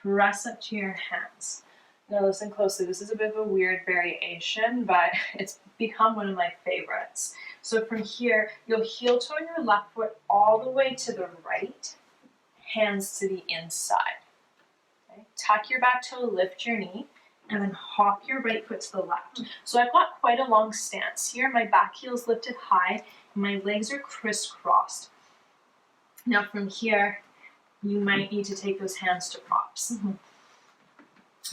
Press up to your hands. Now listen closely. This is a bit of a weird variation, but it's become one of my favorites. So from here, you'll heel toe your left foot all the way to the right, hands to the inside. Okay? Tuck your back toe, lift your knee, and then hop your right foot to the left. So I've got quite a long stance here. My back heel is lifted high, and my legs are crisscrossed. Now from here, you might need to take those hands to props.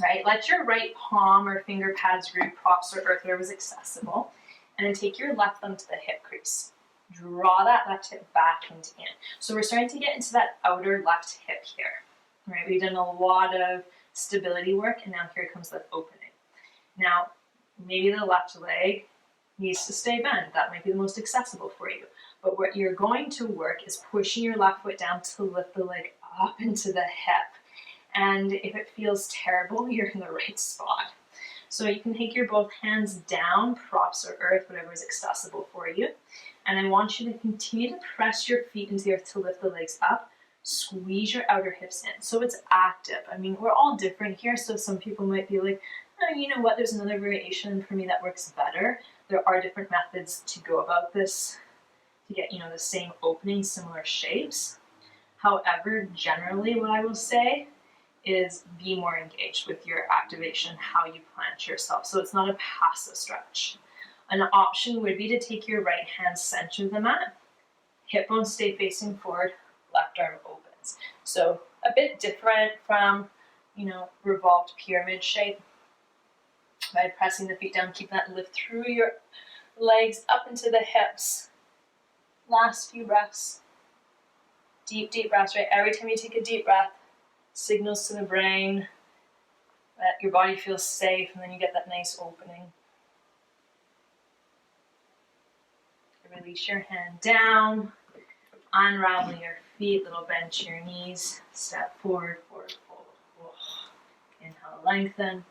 Right? Let your right palm or finger pads root props or earth, whatever's accessible, and then take your left thumb to the hip crease. Draw that left hip back and in. So we're starting to get into that outer left hip here. Right? We've done a lot of stability work, and now here comes that opening. Now, maybe the left leg needs to stay bent. That might be the most accessible for you. But what you're going to work is pushing your left foot down to lift the leg up into the hip. And if it feels terrible, you're in the right spot. So you can take your both hands down, props or earth, whatever is accessible for you. And I want you to continue to press your feet into the earth to lift the legs up. Squeeze your outer hips in. So it's active. I mean, we're all different here. So some people might be like, oh, you know what, there's another variation for me that works better. There are different methods to go about this to get, the same opening, similar shapes. However, generally what I will say is be more engaged with your activation, how you plant yourself. So it's not a passive stretch. An option would be to take your right hand center of the mat, hip bones stay facing forward, left arm opens. So a bit different from, revolved pyramid shape. By pressing the feet down, keep that lift through your legs up into the hips. Last few breaths. Deep, deep breaths, right? Every time you take a deep breath, signals to the brain that your body feels safe, and then you get that nice opening. Release your hand down, unravel your feet, little bend to your knees, step forward, forward, fold. Inhale, lengthen.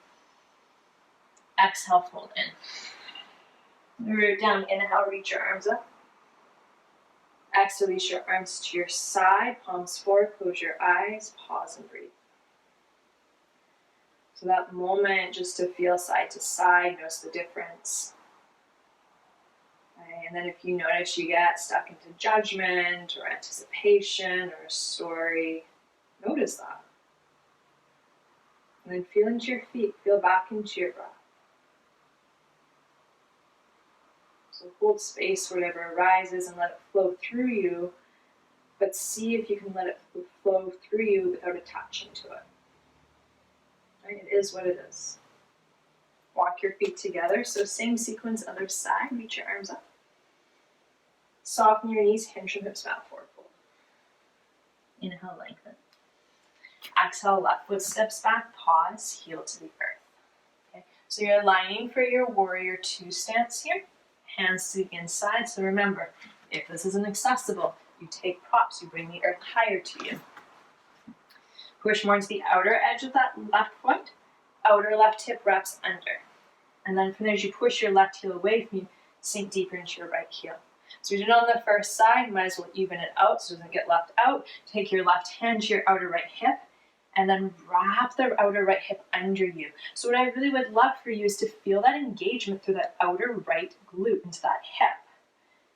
Exhale, fold in. Root down, inhale, reach your arms up. Exhale, reach your arms to your side, palms forward, close your eyes, pause and breathe. So that moment just to feel side to side, notice the difference. And then if you notice you get stuck into judgment or anticipation or a story, notice that. And then feel into your feet, feel back into your breath. So hold space whatever arises and let it flow through you, but see if you can let it flow through you without attaching to it. Right? It is what it is. Walk your feet together. So same sequence, other side, reach your arms up. Soften your knees, hinge your hips back, forward fold. Inhale, lengthen. Exhale, left foot steps back, pause, heel to the earth. Okay, so you're aligning for your warrior 2 stance here. Hands to the inside. So remember, if this isn't accessible, you take props, you bring the earth higher to you. Push more into the outer edge of that left foot. Outer left hip wraps under. And then from there, as you push your left heel away from you, sink deeper into your right heel. So you did it on the first side, you might as well even it out so it doesn't get left out. Take your left hand to your outer right hip, and then wrap the outer right hip under you. So what I really would love for you is to feel that engagement through that outer right glute into that hip.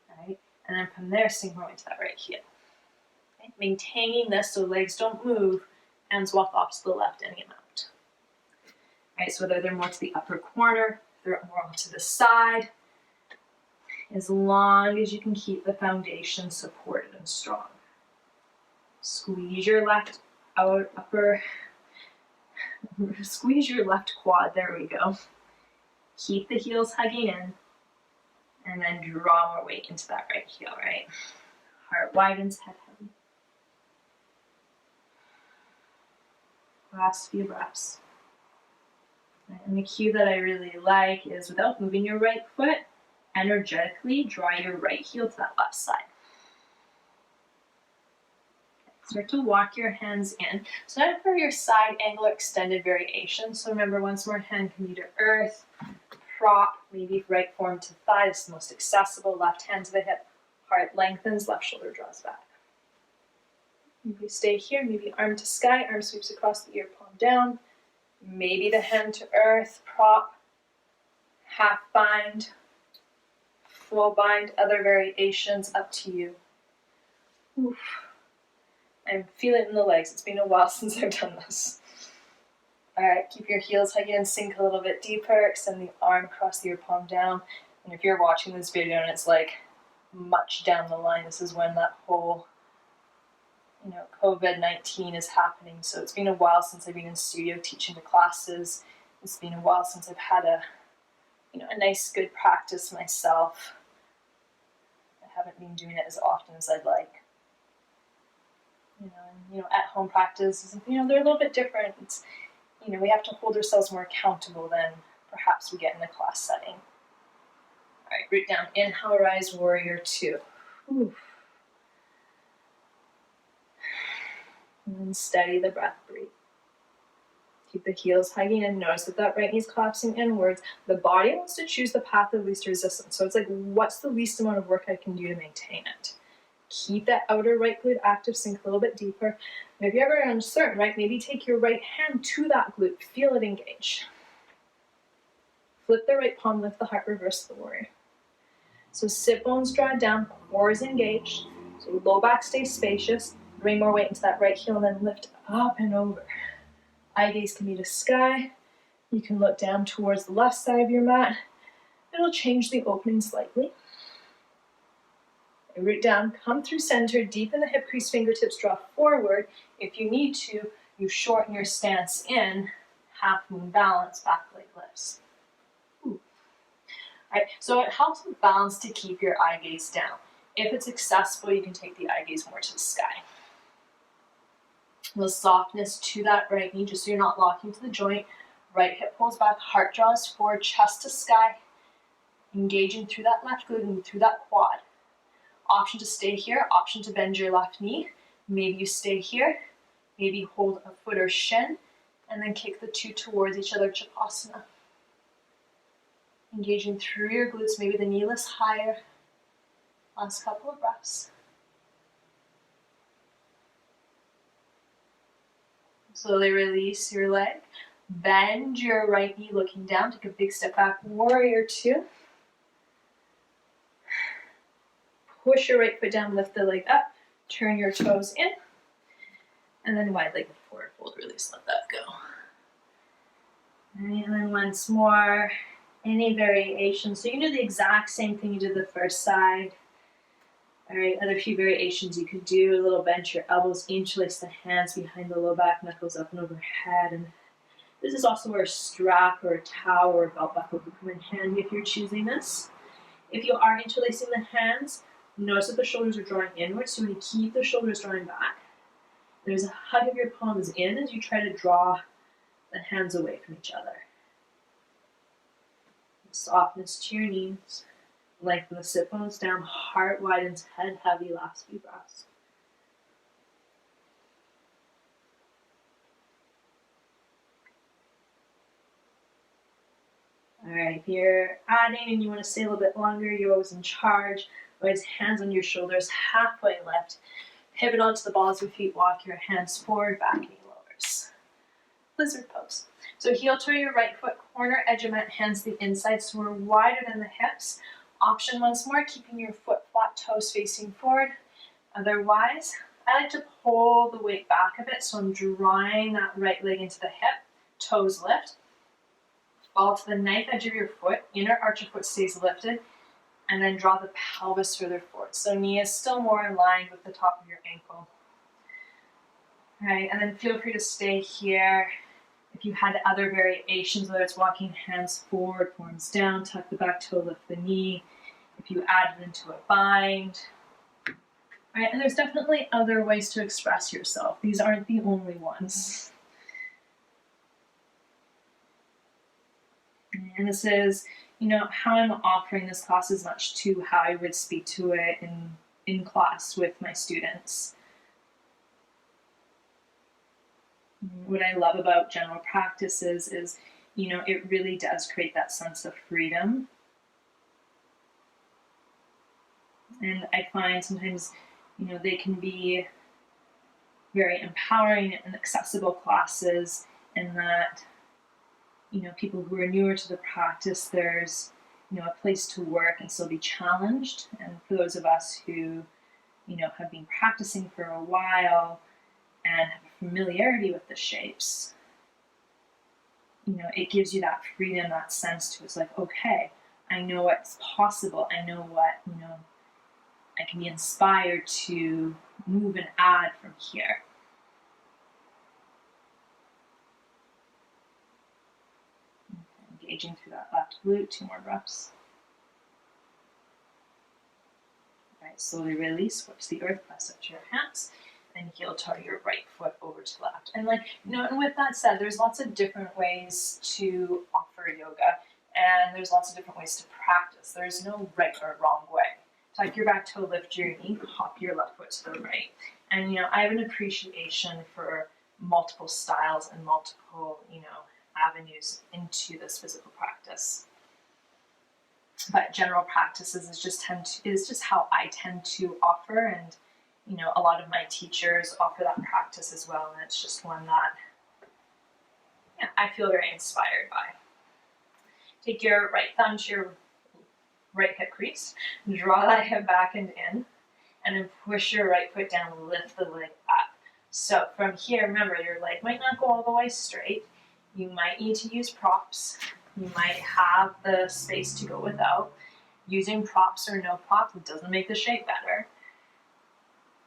All right? And then from there, sink more into that right heel. Okay? Maintaining this so legs don't move, hands walk off to the left any amount. All right, so whether they're more to the upper corner, they're more to the side, as long as you can keep the foundation supported and strong. Squeeze your left squeeze your left quad, there we go. Keep the heels hugging in, and then draw more weight into that right heel, right? Heart widens, head heavy. Last few breaths. And the cue that I really like is, without moving your right foot, energetically draw your right heel to that left side. Start to walk your hands in. So now for your side angle extended variation. So remember, once more, hand can be to earth, prop, maybe right forearm to thigh. This is the most accessible. Left hand to the hip, heart lengthens, left shoulder draws back. Maybe stay here, maybe arm to sky, arm sweeps across the ear, palm down. Maybe the hand to earth, prop, half bind, full bind, other variations, up to you. Oof. I feel it in the legs. It's been a while since I've done this. All right, keep your heels hugging and sink a little bit deeper. Extend the arm across the ear, palm down. And if you're watching this video and it's like much down the line, this is when that whole COVID-19 is happening. So it's been a while since I've been in studio teaching the classes. It's been a while since I've had a nice good practice myself. I haven't been doing it as often as I'd like. At home practice, they're a little bit different. It's, we have to hold ourselves more accountable than perhaps we get in a class setting. All right, root down, inhale, rise, warrior 2. Oof. And then steady the breath, breathe. Keep the heels hugging and notice that right knee's collapsing inwards. The body wants to choose the path of least resistance. So it's like, what's the least amount of work I can do to maintain it? Keep that outer right glute active, sink a little bit deeper. And if you're ever uncertain, right, maybe take your right hand to that glute, feel it engage. Flip the right palm, lift the heart, reverse the warrior. So sit bones draw down, core is engaged. So low back stays spacious. Bring more weight into that right heel and then lift up and over. Eye gaze can be to sky. You can look down towards the left side of your mat. It'll change the opening slightly. Root down, come through center, deepen the hip crease, fingertips draw forward. If you need to, you shorten your stance in, half moon balance, back leg lifts. All right, so it helps with balance to keep your eye gaze down. If it's accessible, you can take the eye gaze more to the sky. A little softness to that right knee, just so you're not locking to the joint. Right hip pulls back, heart draws forward, chest to sky, engaging through that left glute and through that quad. Option to stay here, option to bend your left knee. Maybe you stay here, maybe hold a foot or shin, and then kick the two towards each other, Shavasana. Engaging through your glutes, maybe the knee lifts higher. Last couple of breaths. Slowly release your leg. Bend your right knee looking down. Take a big step back, warrior 2. Push your right foot down, lift the leg up, turn your toes in, and then wide legged forward fold, release, let that go. All right, and then once more, any variation. So you can do the exact same thing you did the first side. All right, other few variations you could do. A little bend your elbows, interlace the hands behind the low back, knuckles up and overhead. And this is also where a strap or a towel or a belt buckle could come in handy if you're choosing this. If you are interlacing the hands, notice that the shoulders are drawing inwards, so we want to keep the shoulders drawing back. There's a hug of your palms in as you try to draw the hands away from each other. Softness to your knees. Lengthen the sit bones down. Heart widens, head heavy. Last few breaths. All right, if you're adding and you want to stay a little bit longer, you're always in charge. Always hands on your shoulders, halfway lift. Pivot onto the balls of your feet. Walk your hands forward, back, knee lowers. Lizard pose. So heel to your right foot, corner edge of mat, hands to the inside, so we're wider than the hips. Option once more, keeping your foot flat, toes facing forward. Otherwise, I like to pull the weight back a bit, so I'm drawing that right leg into the hip, toes lift. Fall to the knife edge of your foot, inner arch of foot stays lifted, and then draw the pelvis further forward. So knee is still more aligned with the top of your ankle. All right, and then feel free to stay here. If you had other variations, whether it's walking hands forward, forms down, tuck the back toe, lift the knee. If you added into a bind. All right, and there's definitely other ways to express yourself. These aren't the only ones. And this is, how I'm offering this class as much to how I would speak to it in class with my students. What I love about general practices is, it really does create that sense of freedom. And I find sometimes, they can be very empowering and accessible classes in that, people who are newer to the practice, there's, a place to work and still be challenged. And for those of us who, have been practicing for a while and have a familiarity with the shapes, it gives you that freedom, that sense to, it's like, okay, I know what's possible. I know what, I can be inspired to move and add from here. Engaging through that left glute, 2 more reps. All right, slowly release, watch the earth, press up to your hands, and heel toe your right foot over to the left. And and with that said, there's lots of different ways to offer yoga, and there's lots of different ways to practice. There's no right or wrong way. Tuck your back toe, lift your knee, hop your left foot to the right. And, I have an appreciation for multiple styles and multiple, avenues into this physical practice. But general practices is just how I tend to offer, and a lot of my teachers offer that practice as well, and it's just one that I feel very inspired by. Take your right thumb to your right hip crease, draw that hip back and in, and then push your right foot down, lift the leg up. So from here, remember, your leg might not go all the way straight. You might need to use props. You might have the space to go without. Using props or no props, it doesn't make the shape better.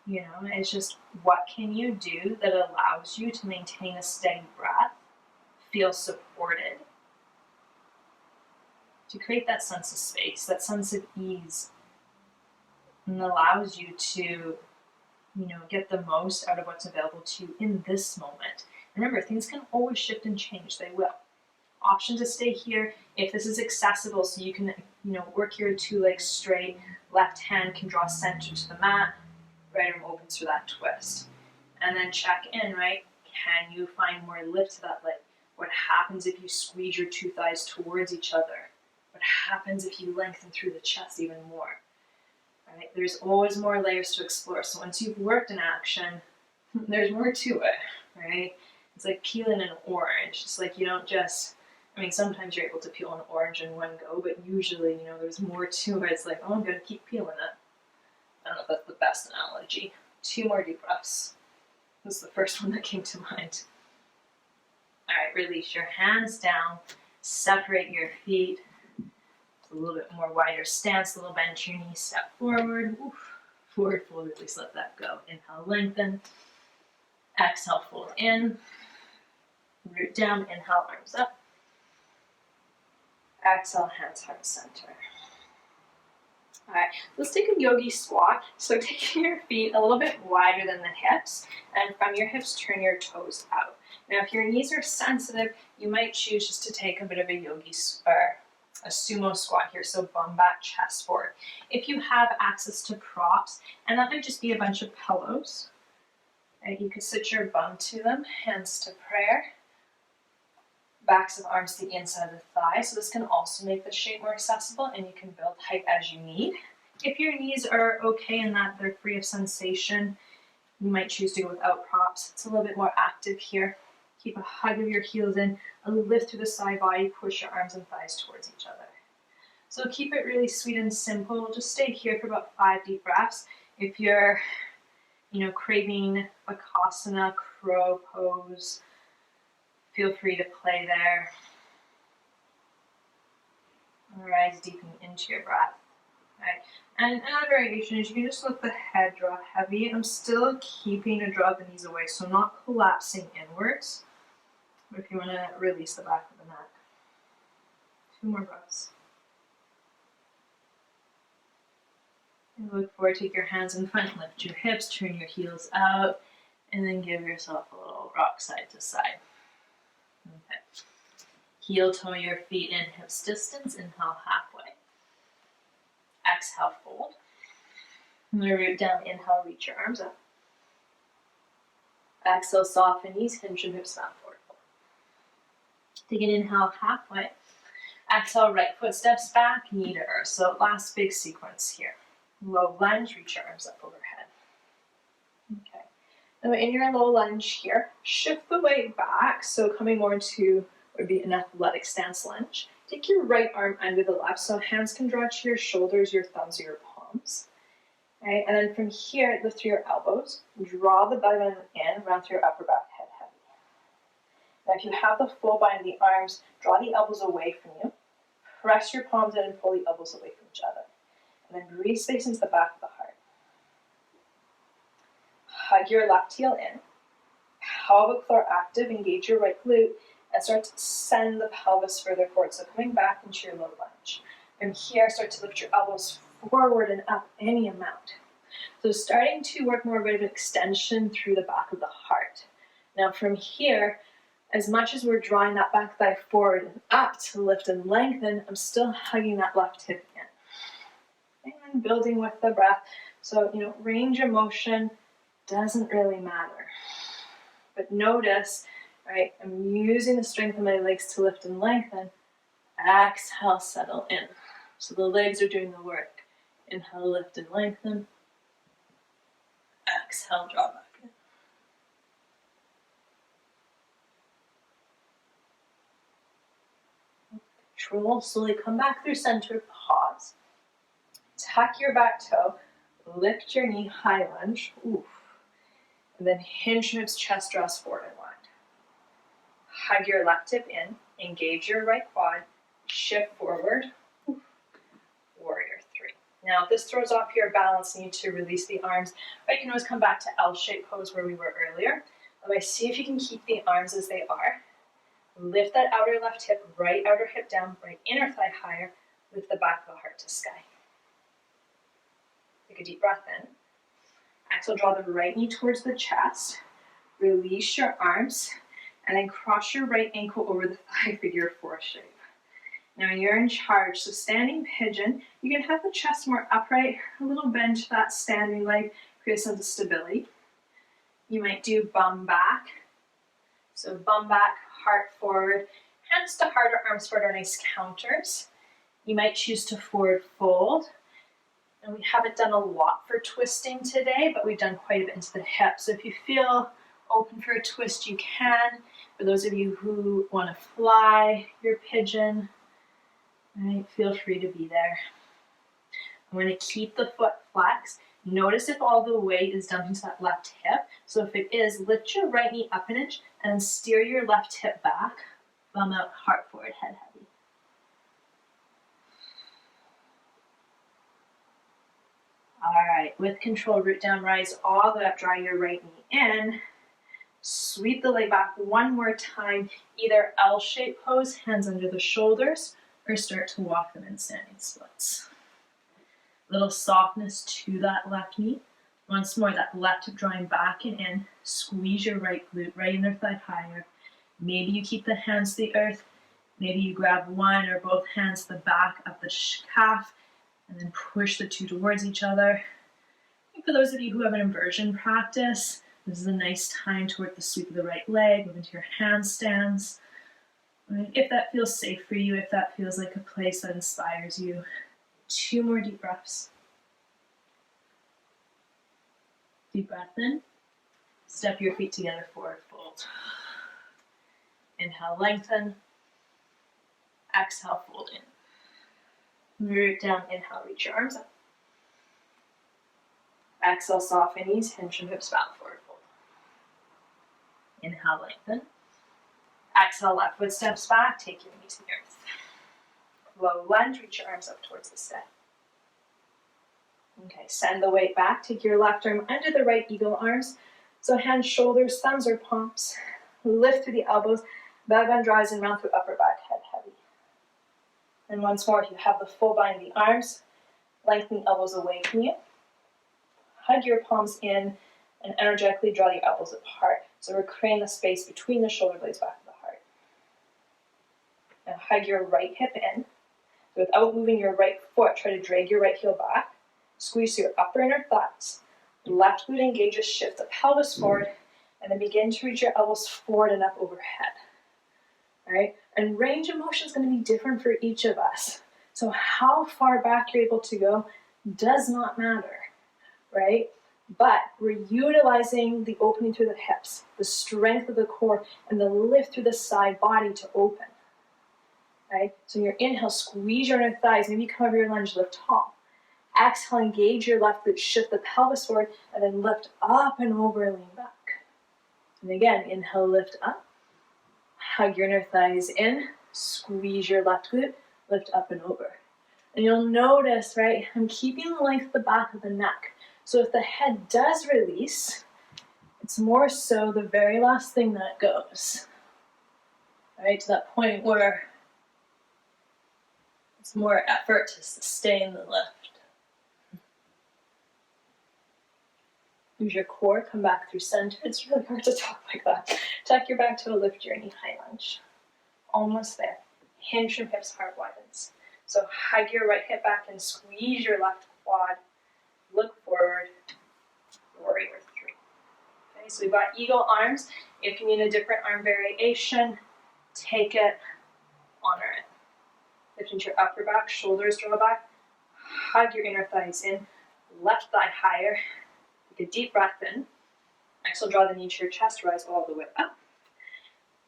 It's just, what can you do that allows you to maintain a steady breath, feel supported, to create that sense of space, that sense of ease, and allows you to, get the most out of what's available to you in this moment. Remember, things can always shift and change. They will. Option to stay here if this is accessible, so you can, work your 2 legs straight. Left hand can draw center to the mat. Right arm opens for that twist. And then check in, right? Can you find more lift to that leg? What happens if you squeeze your 2 thighs towards each other? What happens if you lengthen through the chest even more? Right? There's always more layers to explore. So once you've worked in action, there's more to it, right? It's like peeling an orange. It's like you don't just, sometimes you're able to peel an orange in one go, but usually, there's more to it. It's like, oh, I'm going to keep peeling it. I don't know if that's the best analogy. 2 more deep breaths. This is the first one that came to mind. All right, release your hands down. Separate your feet. It's a little bit more wider stance, a little bend to your knees, step forward. Oof. Forward fold, release, let that go. Inhale, lengthen. Exhale, fold in. Root down, inhale, arms up. Exhale, hands heart center. Alright, let's take a yogi squat. So taking your feet a little bit wider than the hips, and from your hips, turn your toes out. Now, if your knees are sensitive, you might choose just to take a bit of a yogi or a sumo squat here, so bum back, chest forward. If you have access to props, and that might just be a bunch of pillows, right, you could sit your bum to them, hands to prayer, backs of arms to the inside of the thigh. So this can also make the shape more accessible, and you can build height as you need. If your knees are okay and that they're free of sensation, you might choose to go without props. It's a little bit more active here. Keep a hug of your heels in, a lift through the side body, push your arms and thighs towards each other. So keep it really sweet and simple. Just stay here for about 5 deep breaths. If you're, craving Bakasana, crow pose, feel free to play there. Rise deeply into your breath. Right. And another variation is you can just let the head draw heavy. I'm still keeping to draw the knees away, so not collapsing inwards. But if you want to release the back of the neck. 2 more breaths. And look forward, take your hands in front, lift your hips, turn your heels out, and then give yourself a little rock side to side. Okay. Heel toe your feet in hips distance, inhale halfway. Exhale, fold. Root down, inhale, reach your arms up. Exhale, soften knees, hinge your hips, snap forward. Take an inhale halfway. Exhale, right foot steps back, knee to earth. So last big sequence here. Low lunge, reach your arms up overhead. Okay. Now in your low lunge here, shift the weight back. So coming more to would be an athletic stance lunge. Take your right arm under the left, so hands can draw to your shoulders, your thumbs, or your palms. Right? And then from here, lift through your elbows, draw the belly button in, round through your upper back, head heavy. Now if you have the full bind of the arms, draw the elbows away from you, press your palms in and pull the elbows away from each other. And then breathe space into the back of the heart. Hug your left heel in, pelvic floor active, engage your right glute, and start to send the pelvis further forward. So coming back into your low lunge. From here, start to lift your elbows forward and up any amount. So starting to work more of an extension through the back of the heart. Now from here, as much as we're drawing that back thigh forward and up to lift and lengthen, I'm still hugging that left hip in. And building with the breath. So, range of motion doesn't really matter. But notice, right, I'm using the strength of my legs to lift and lengthen. Exhale, settle in. So the legs are doing the work. Inhale, lift and lengthen. Exhale, draw back in. Control, slowly come back through center, pause. Tuck your back toe, lift your knee, high lunge. Oof. And then hinge your hips, chest draws forward and wide. Hug your left hip in, engage your right quad, shift forward. Oof. Warrior 3. Now if this throws off your balance, you need to release the arms. Or you can always come back to L-shaped pose where we were earlier. Otherwise, see if you can keep the arms as they are. Lift that outer left hip, right outer hip down, right inner thigh higher, lift the back of the heart to sky. Take a deep breath in. Exhale, draw the right knee towards the chest. Release your arms, and then cross your right ankle over the thigh, figure 4 shape. Now you're in charge, so standing pigeon, you can have the chest more upright, a little bend to that standing leg, create a sense of stability. You might do bum back. So bum back, heart forward, hands to heart or arms forward are nice counters. You might choose to forward fold. And we haven't done a lot for twisting today, but we've done quite a bit into the hip. So if you feel open for a twist, you can. For those of you who want to fly your pigeon, right, feel free to be there. I'm going to keep the foot flexed. Notice if all the weight is dumped into that left hip. So if it is, lift your right knee up an inch and then steer your left hip back. Bum out, heart forward, head heavy. All right, with control, root down, rise all the way up, draw your right knee in. Sweep the leg back one more time, either L-shaped pose, hands under the shoulders, or start to walk them in standing splits. Little softness to that left knee. Once more, that left hip drawing back and in. Squeeze your right glute, right inner thigh higher. Maybe you keep the hands to the earth. Maybe you grab one or both hands to the back of the calf and then push the two towards each other. And for those of you who have an inversion practice, this is a nice time to work the sweep of the right leg, move into your handstands. If that feels safe for you, if that feels like a place that inspires you. 2 more deep breaths. Deep breath in. Step your feet together, forward fold. Inhale, lengthen. Exhale, fold in. Root down, inhale, reach your arms up. Exhale, soften knees, hinge your hips, bow, forward fold. Inhale, lengthen. Exhale, left foot steps back, take your knee to the earth. Low lunge, reach your arms up towards the sky. Okay, send the weight back, take your left arm under the right eagle arms. So hands, shoulders, thumbs or palms. Lift through the elbows, back bend rise and round through upper back, head heavy. And once more, if you have the full bind of the arms, lengthen the elbows away from you. Hug your palms in and energetically draw your elbows apart. So we're creating the space between the shoulder blades back of the heart. Now hug your right hip in. So without moving your right foot, try to drag your right heel back. Squeeze your upper inner thighs. Left glute engages, shift the pelvis forward, and then begin to reach your elbows forward and up overhead. All right? And range of motion is going to be different for each of us. So how far back you're able to go does not matter, right? But we're utilizing the opening through the hips, the strength of the core, and the lift through the side body to open. Right? So in your inhale, squeeze your inner thighs, maybe come over your lunge, lift tall. Exhale, engage your left glute, shift the pelvis forward, and then lift up and over, lean back. And again, inhale, lift up. Hug your inner thighs in, squeeze your left glute, lift up and over. And you'll notice, right, I'm keeping the length of the back of the neck. So if the head does release, it's more so the very last thing that goes. Right, to that point where it's more effort to sustain the lift. Use your core, come back through center. It's really hard to talk like that. Tuck your back toe, lift your knee, high lunge. Almost there. Hinge from hips, heart widens. So hug your right hip back and squeeze your left quad. Look forward, warrior 3. Okay, so we've got eagle arms. If you need a different arm variation, take it, honor it. Lift into your upper back, shoulders draw back. Hug your inner thighs in, left thigh higher. Take a deep breath in. Exhale, draw the knee to your chest, rise all the way up.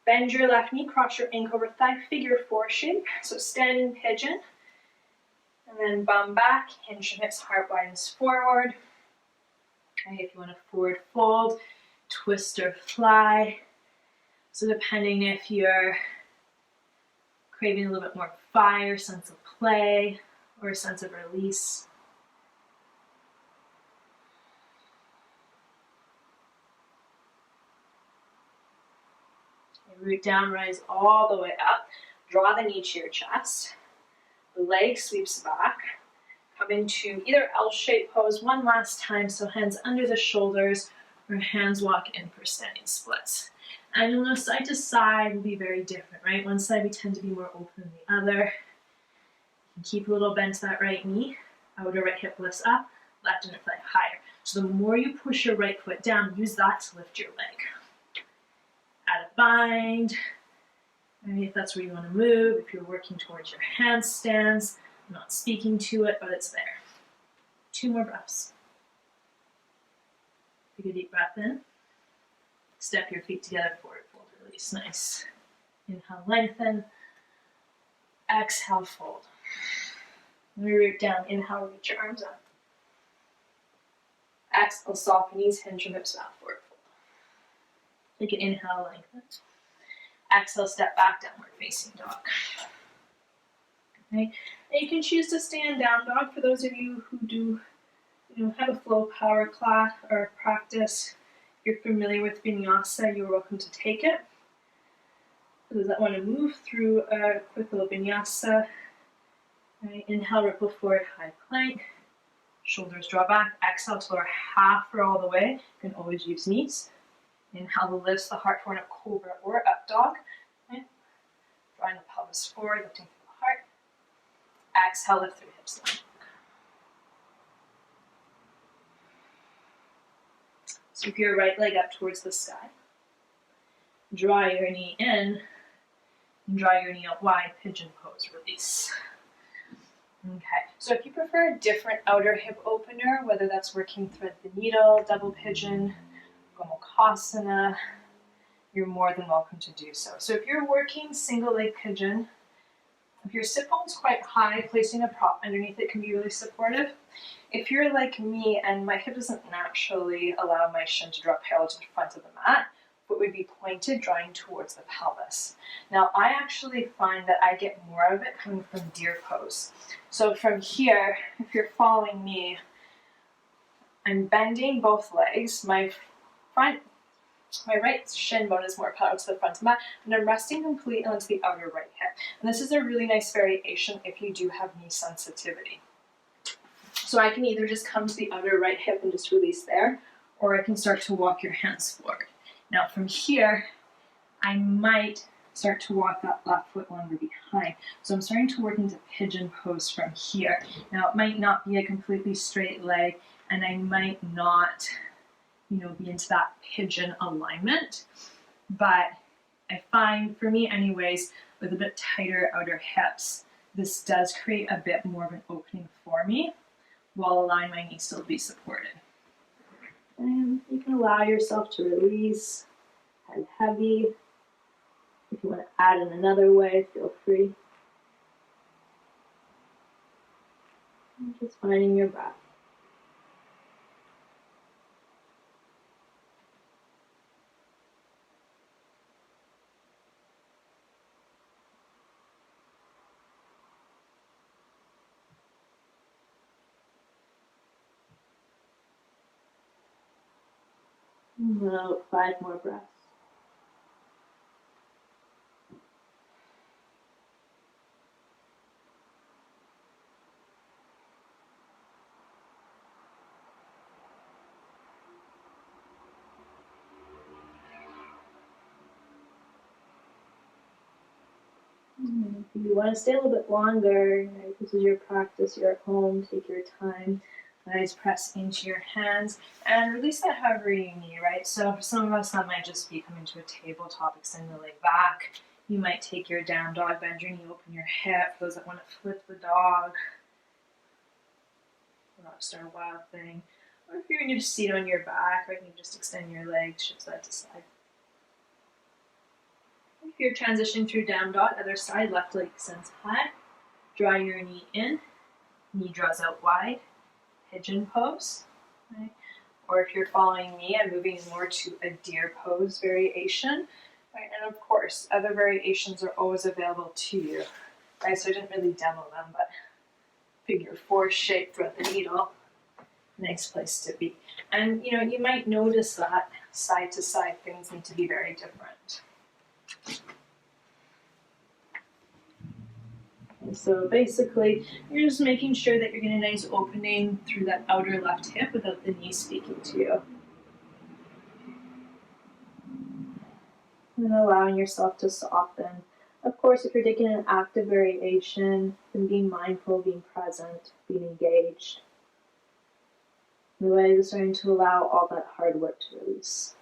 Bend your left knee, cross your ankle over thigh, figure 4 shape. So standing pigeon. And then bum back, hinge your hips, heart widens forward. Okay, if you want to forward fold, twist or fly. So depending if you're craving a little bit more fire, sense of play, or a sense of release. Root down, rise all the way up. Draw the knee to your chest. The leg sweeps back. Come into either L-shaped pose one last time, so hands under the shoulders or hands walk in for standing splits. And you'll know side to side will be very different, right? One side we tend to be more open than the other. You can keep a little bend to that right knee. Outer right hip lifts up, left inner thigh higher. So the more you push your right foot down, use that to lift your leg. Add a bind, right, if that's where you want to move, if you're working towards your handstands, I'm not speaking to it, but it's there. 2 more breaths. Take a deep breath in. Step your feet together, forward fold, release, nice. Inhale, lengthen. Exhale, fold. Root down, inhale, reach your arms up. Exhale, soften knees, hinge your hips, bow forward. Take an inhale, lengthen. Exhale, step back, downward facing dog. Okay, and you can choose to stand down dog for those of you who do, have a flow power class or practice. If you're familiar with vinyasa, you're welcome to take it. For those that want to move through a quick little vinyasa, right, inhale, ripple forward, high plank. Shoulders draw back. Exhale to lower half or all the way. You can always use knees. Inhale lifts the heart forward, up cobra or up dog. Okay. Drawing the pelvis forward, lifting through the heart. Exhale, lift through hips down. Sweep your right leg up towards the sky. Draw your knee in. And draw your knee out wide, pigeon pose, release. Okay, so if you prefer a different outer hip opener, whether that's working thread the needle, double pigeon, Gomukhasana, you're more than welcome to do so. So if you're working single leg pigeon, if your sit bone's quite high, placing a prop underneath it can be really supportive. If you're like me and my hip doesn't naturally allow my shin to drop parallel to the front of the mat, foot would be pointed, drawing towards the pelvis. Now, I actually find that I get more of it coming from deer pose. So from here, if you're following me, I'm bending both legs. My right shin bone is more parallel to the front of the mat, and I'm resting completely onto the outer right hip. And this is a really nice variation if you do have knee sensitivity. So I can either just come to the outer right hip and just release there, or I can start to walk your hands forward. Now from here, I might start to walk that left foot longer behind. So I'm starting to work into pigeon pose from here. Now it might not be a completely straight leg, and I might not, be into that pigeon alignment. But I find, for me anyways, with a bit tighter outer hips, this does create a bit more of an opening for me, while allowing my knees still to be supported. And you can allow yourself to release, head heavy. If you want to add in another way, feel free. And just finding your breath. About 5 more breaths. If you want to stay a little bit longer, right, this is your practice, you're at home, take your time. Eyes press into your hands and release that however you need, right? So for some of us, that might just be coming to a tabletop, extend the leg back. You might take your down dog, bend your knee, open your hip. For those that want to flip the dog, not start a wild thing. Or if you're in your seat on your back, right, you just extend your legs, shift side to side. If you're transitioning through down dog, other side, left leg extends high. Draw your knee in, knee draws out wide. Pigeon pose, right? Or if you're following me, I'm moving more to a deer pose variation, right? And of course, other variations are always available to you, right? So I didn't really demo them, but figure 4 shape, thread the needle, nice place to be. And you might notice that side to side things need to be very different. So basically, you're just making sure that you're getting a nice opening through that outer left hip without the knee speaking to you. And allowing yourself to soften. Of course, if you're taking an active variation, then being mindful, being present, being engaged. The way is starting to allow all that hard work to release.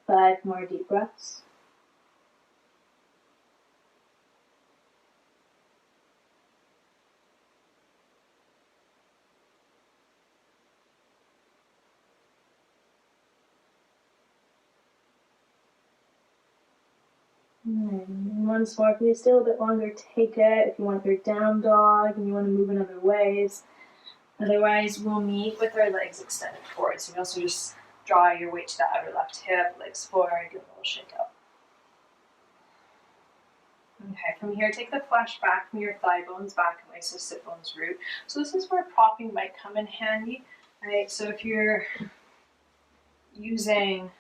Five more deep breaths. And once more, if you stay a little bit longer, take it. If you want your down dog and you want to move in other ways. Otherwise, we'll meet with our legs extended forward. So you also just draw your weight to the outer left hip, legs forward, give a little shake up. Okay, from here, take the flesh back from your thigh bones back away, so sit bones root. So this is where propping might come in handy, right? So if you're using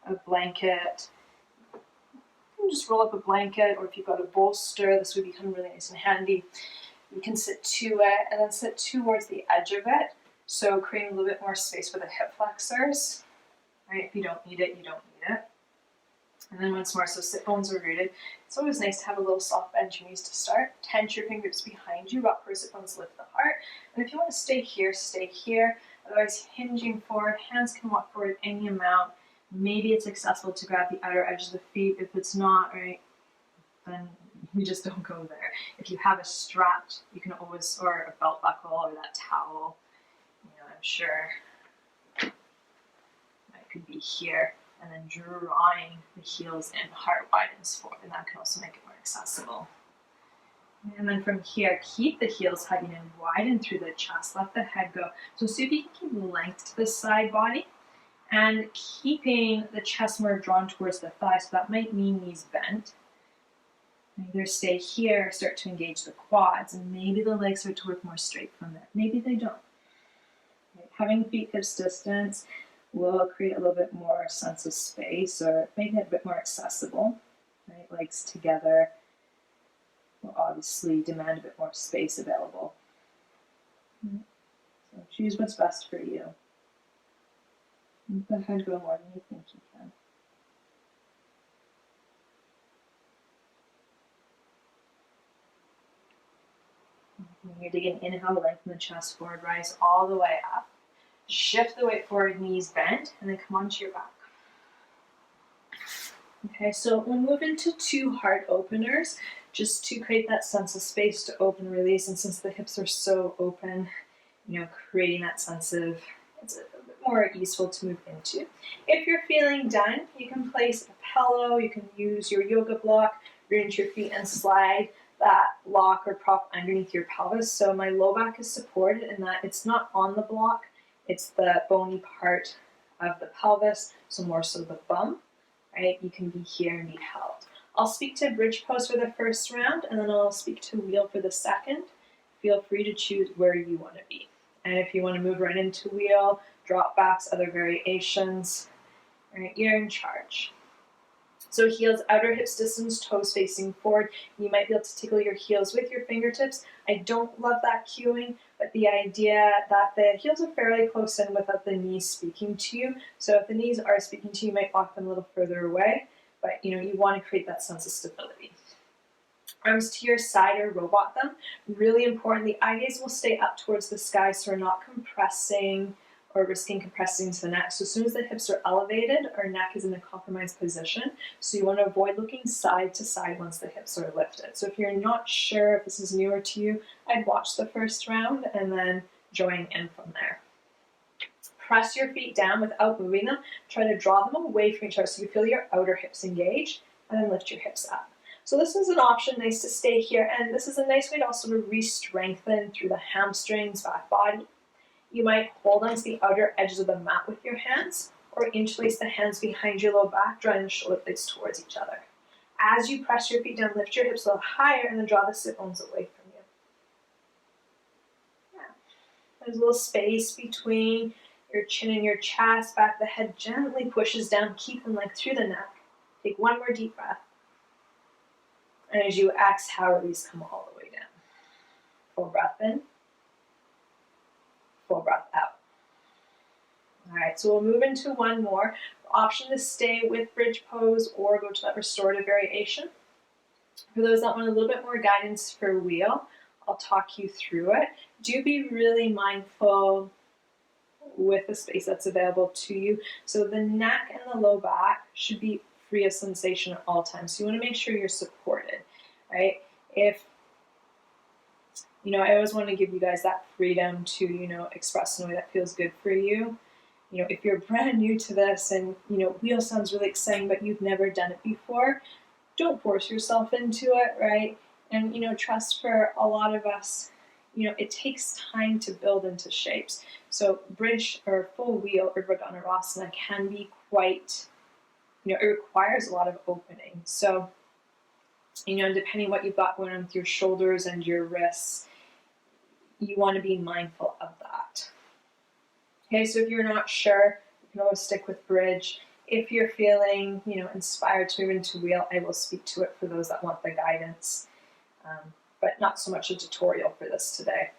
a blanket, you can just roll up a blanket, or if you've got a bolster, this would become really nice and handy. You can sit to it and then sit towards the edge of it, so creating a little bit more space for the hip flexors, right? If you don't need it, you don't need it. And then once more, so sit bones are rooted. It's always nice to have a little soft bend to your knees to start. Tense your fingers behind you, rock forward, sit bones, lift the heart. And if you want to stay here, stay here. Otherwise, hinging forward, hands can walk forward any amount. Maybe it's accessible to grab the outer edge of the feet. If it's not, right, then you just don't go there. If you have a strap, you can always, or a belt buckle, or that towel, I'm sure it could be here. And then drawing the heels in, heart widens forward, and that can also make it more accessible. And then from here, keep the heels hugging in, widen through the chest, let the head go. So see if you can keep length to the side body, and keeping the chest more drawn towards the thighs, so that might mean knees bent. Either stay here, or start to engage the quads, and maybe the legs start to work more straight from there. Maybe they don't. Right. Having feet hips distance will create a little bit more sense of space, or make it a bit more accessible, right? Legs together will obviously demand a bit more space available. So choose what's best for you. Let the head go more than you think you can. When you're digging, inhale, lengthen the chest forward, rise all the way up. Shift the weight forward, knees bent, and then come onto your back. Okay, so we'll move into 2 heart openers, just to create that sense of space to open and release. And since the hips are so open, creating that sense of, it's a bit more easeful to move into. If you're feeling done, you can place a pillow, you can use your yoga block, root into your feet and slide that block or prop underneath your pelvis. So my low back is supported in that it's not on the block, it's the bony part of the pelvis, so more so the bum, right? You can be here and be held. I'll speak to bridge pose for the first round, and then I'll speak to wheel for the second. Feel free to choose where you want to be. And if you want to move right into wheel, drop backs, other variations, right, you're in charge. So heels, outer hips distance, toes facing forward. You might be able to tickle your heels with your fingertips. I don't love that cueing, but the idea that the heels are fairly close in without the knees speaking to you. So if the knees are speaking to you, you might walk them a little further away, but you want to create that sense of stability. Arms to your side or robot them. Really important, the eye gaze will stay up towards the sky, so we're not compressing or risking compressing to the neck. So as soon as the hips are elevated, our neck is in a compromised position. So you want to avoid looking side to side once the hips are lifted. So if you're not sure if this is newer to you, I'd watch the first round and then join in from there. Press your feet down without moving them. Try to draw them away from each other so you feel your outer hips engage, and then lift your hips up. So this is an option, nice to stay here, and this is a nice way to also re-strengthen through the hamstrings, back body. You might hold onto the outer edges of the mat with your hands, or interlace the hands behind your low back, drawing the shoulder blades towards each other. As you press your feet down, lift your hips a little higher, and then draw the sit bones away from you. Yeah. There's a little space between your chin and your chest, back the head gently pushes down, keep them like through the neck. Take one more deep breath. And as you exhale, release, come all the way down. Full breath in. Full breath out. All right, so we'll move into one more. Option to stay with bridge pose or go to that restorative variation. For those that want a little bit more guidance for wheel, I'll talk you through it. Do be really mindful with the space that's available to you. So the neck and the low back should be free of sensation at all times. So you want to make sure you're supported, right? I always want to give you guys that freedom to, express in a way that feels good for you. If you're brand new to this and, wheel sounds really exciting, but you've never done it before, don't force yourself into it, right? And, trust for a lot of us, it takes time to build into shapes. So bridge or full wheel or Urdhva can be quite, it requires a lot of opening. So Depending what you've got going on with your shoulders and your wrists, you want to be mindful of that. Okay, so if you're not sure, you can always stick with bridge. If you're feeling, inspired to move into wheel, I will speak to it for those that want the guidance, but not so much a tutorial for this today.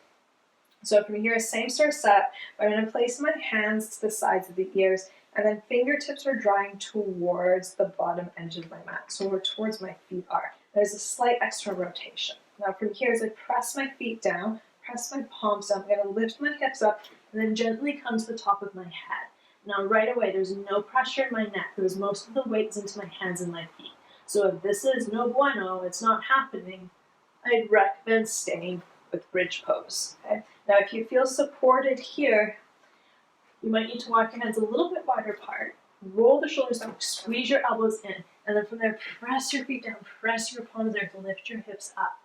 So from here, same sort of setup. I'm going to place my hands to the sides of the ears, and then fingertips are drawing towards the bottom edge of my mat, so where towards my feet are. There's a slight extra rotation. Now from here, as I press my feet down, press my palms down, I'm going to lift my hips up, and then gently come to the top of my head. Now right away, there's no pressure in my neck because most of the weight's into my hands and my feet. So if this is no bueno, it's not happening, I'd recommend staying with bridge pose. Okay? Now if you feel supported here, you might need to walk your hands a little bit wider apart, roll the shoulders down, squeeze your elbows in, and then from there, press your feet down, press your palms there to lift your hips up.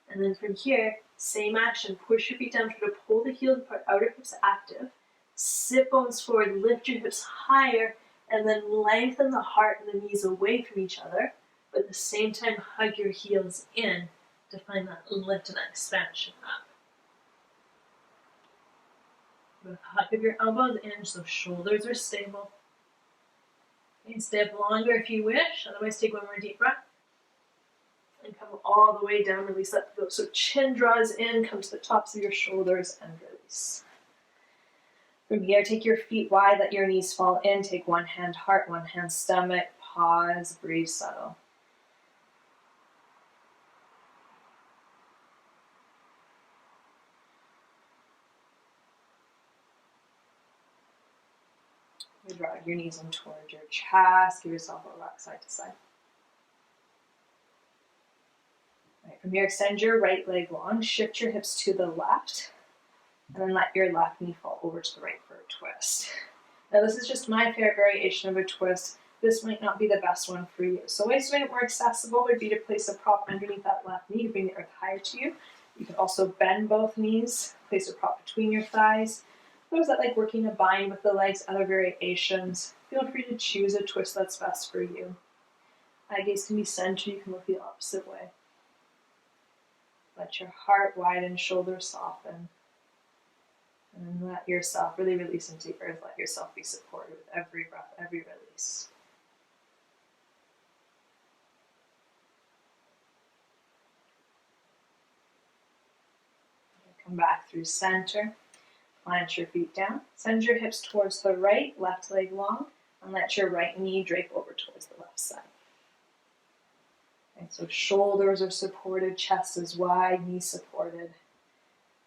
And then from here, same action, push your feet down, try to pull the heels apart, outer hips active, sit bones forward, lift your hips higher, and then lengthen the heart and the knees away from each other, but at the same time, hug your heels in to find that lift and that expansion up. With a hug of your elbows in so shoulders are stable. You can stay up longer if you wish, otherwise take one more deep breath. And come all the way down, release that go. So chin draws in, come to the tops of your shoulders and release. From here, take your feet wide, let your knees fall in. Take one hand heart, one hand stomach. Pause, breathe, settle. You draw your knees in towards your chest. Give yourself a rock side to side. Right, from here, extend your right leg long, shift your hips to the left, and then let your left knee fall over to the right for a twist. Now this is just my favorite variation of a twist. This might not be the best one for you. So ways to make it more accessible would be to place a prop underneath that left knee to bring the earth higher to you. You can also bend both knees, place a prop between your thighs. Those that like working a bind with the legs, other variations, feel free to choose a twist that's best for you. Eye gaze can be centered, you can look the opposite way. Let your heart widen, shoulders soften. And let yourself really release into the earth. Let yourself be supported with every breath, every release. Come back through center. Plant your feet down. Send your hips towards the right, left leg long, and let your right knee drape over towards the left side. Okay, so shoulders are supported, chest is wide, knees supported.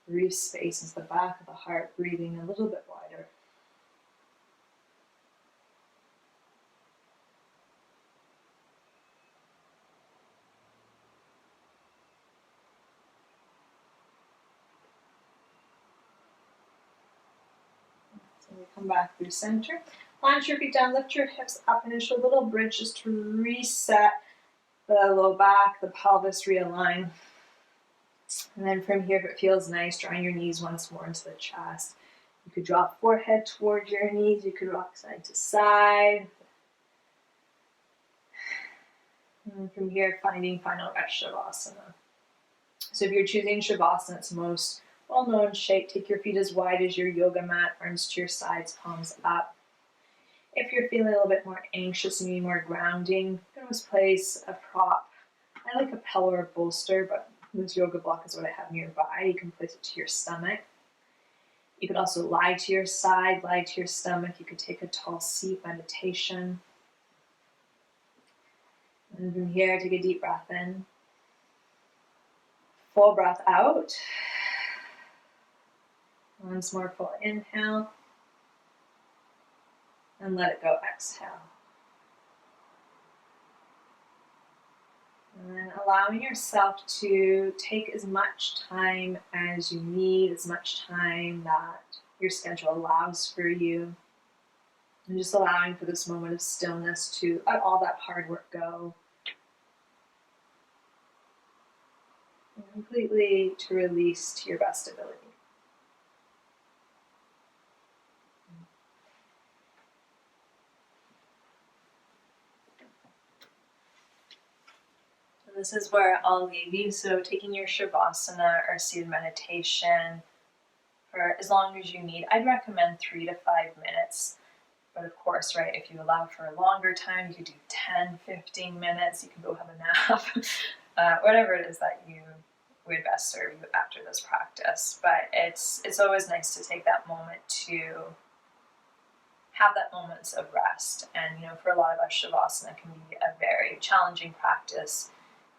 Breathe space into the back of the heart, breathing a little bit wider. So we come back through center. Plant your feet down, lift your hips up, and into a little bridge just to reset the low back, the pelvis, realign. And then from here, if it feels nice, drawing your knees once more into the chest. You could drop forehead towards your knees. You could rock side to side. And from here, finding final rest, Shavasana. So if you're choosing Shavasana, it's most well-known shape. Take your feet as wide as your yoga mat, arms to your sides, palms up. If you're feeling a little bit more anxious and need more grounding, you can always place a prop. I like a pillow or bolster, but this yoga block is what I have nearby. You can place it to your stomach. You could also lie to your side, lie to your stomach. You could take a tall seat, meditation. And from here, take a deep breath in. Full breath out. Once more, full inhale. And let it go, exhale. And then allowing yourself to take as much time as you need, as much time that your schedule allows for you. And just allowing for this moment of stillness to let all that hard work go. And completely to release to your best ability. this is where I'll leave you. So taking your Shavasana or seated meditation for as long as you need. I'd recommend 3 to 5 minutes. But of course, right, if you allow for a longer time, you could do 10, 15 minutes. You can go have a nap, whatever it is that you would best serve you after this practice. But it's always nice to take that moment to have that moments of rest. And, for a lot of us, Shavasana can be a very challenging practice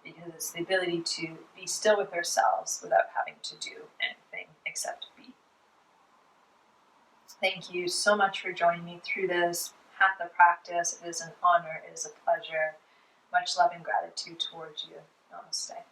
because it's the ability to be still with ourselves without having to do anything except be. Thank you so much for joining me through this Hatha practice. It is an honor. It is a pleasure. Much love and gratitude towards you. Namaste.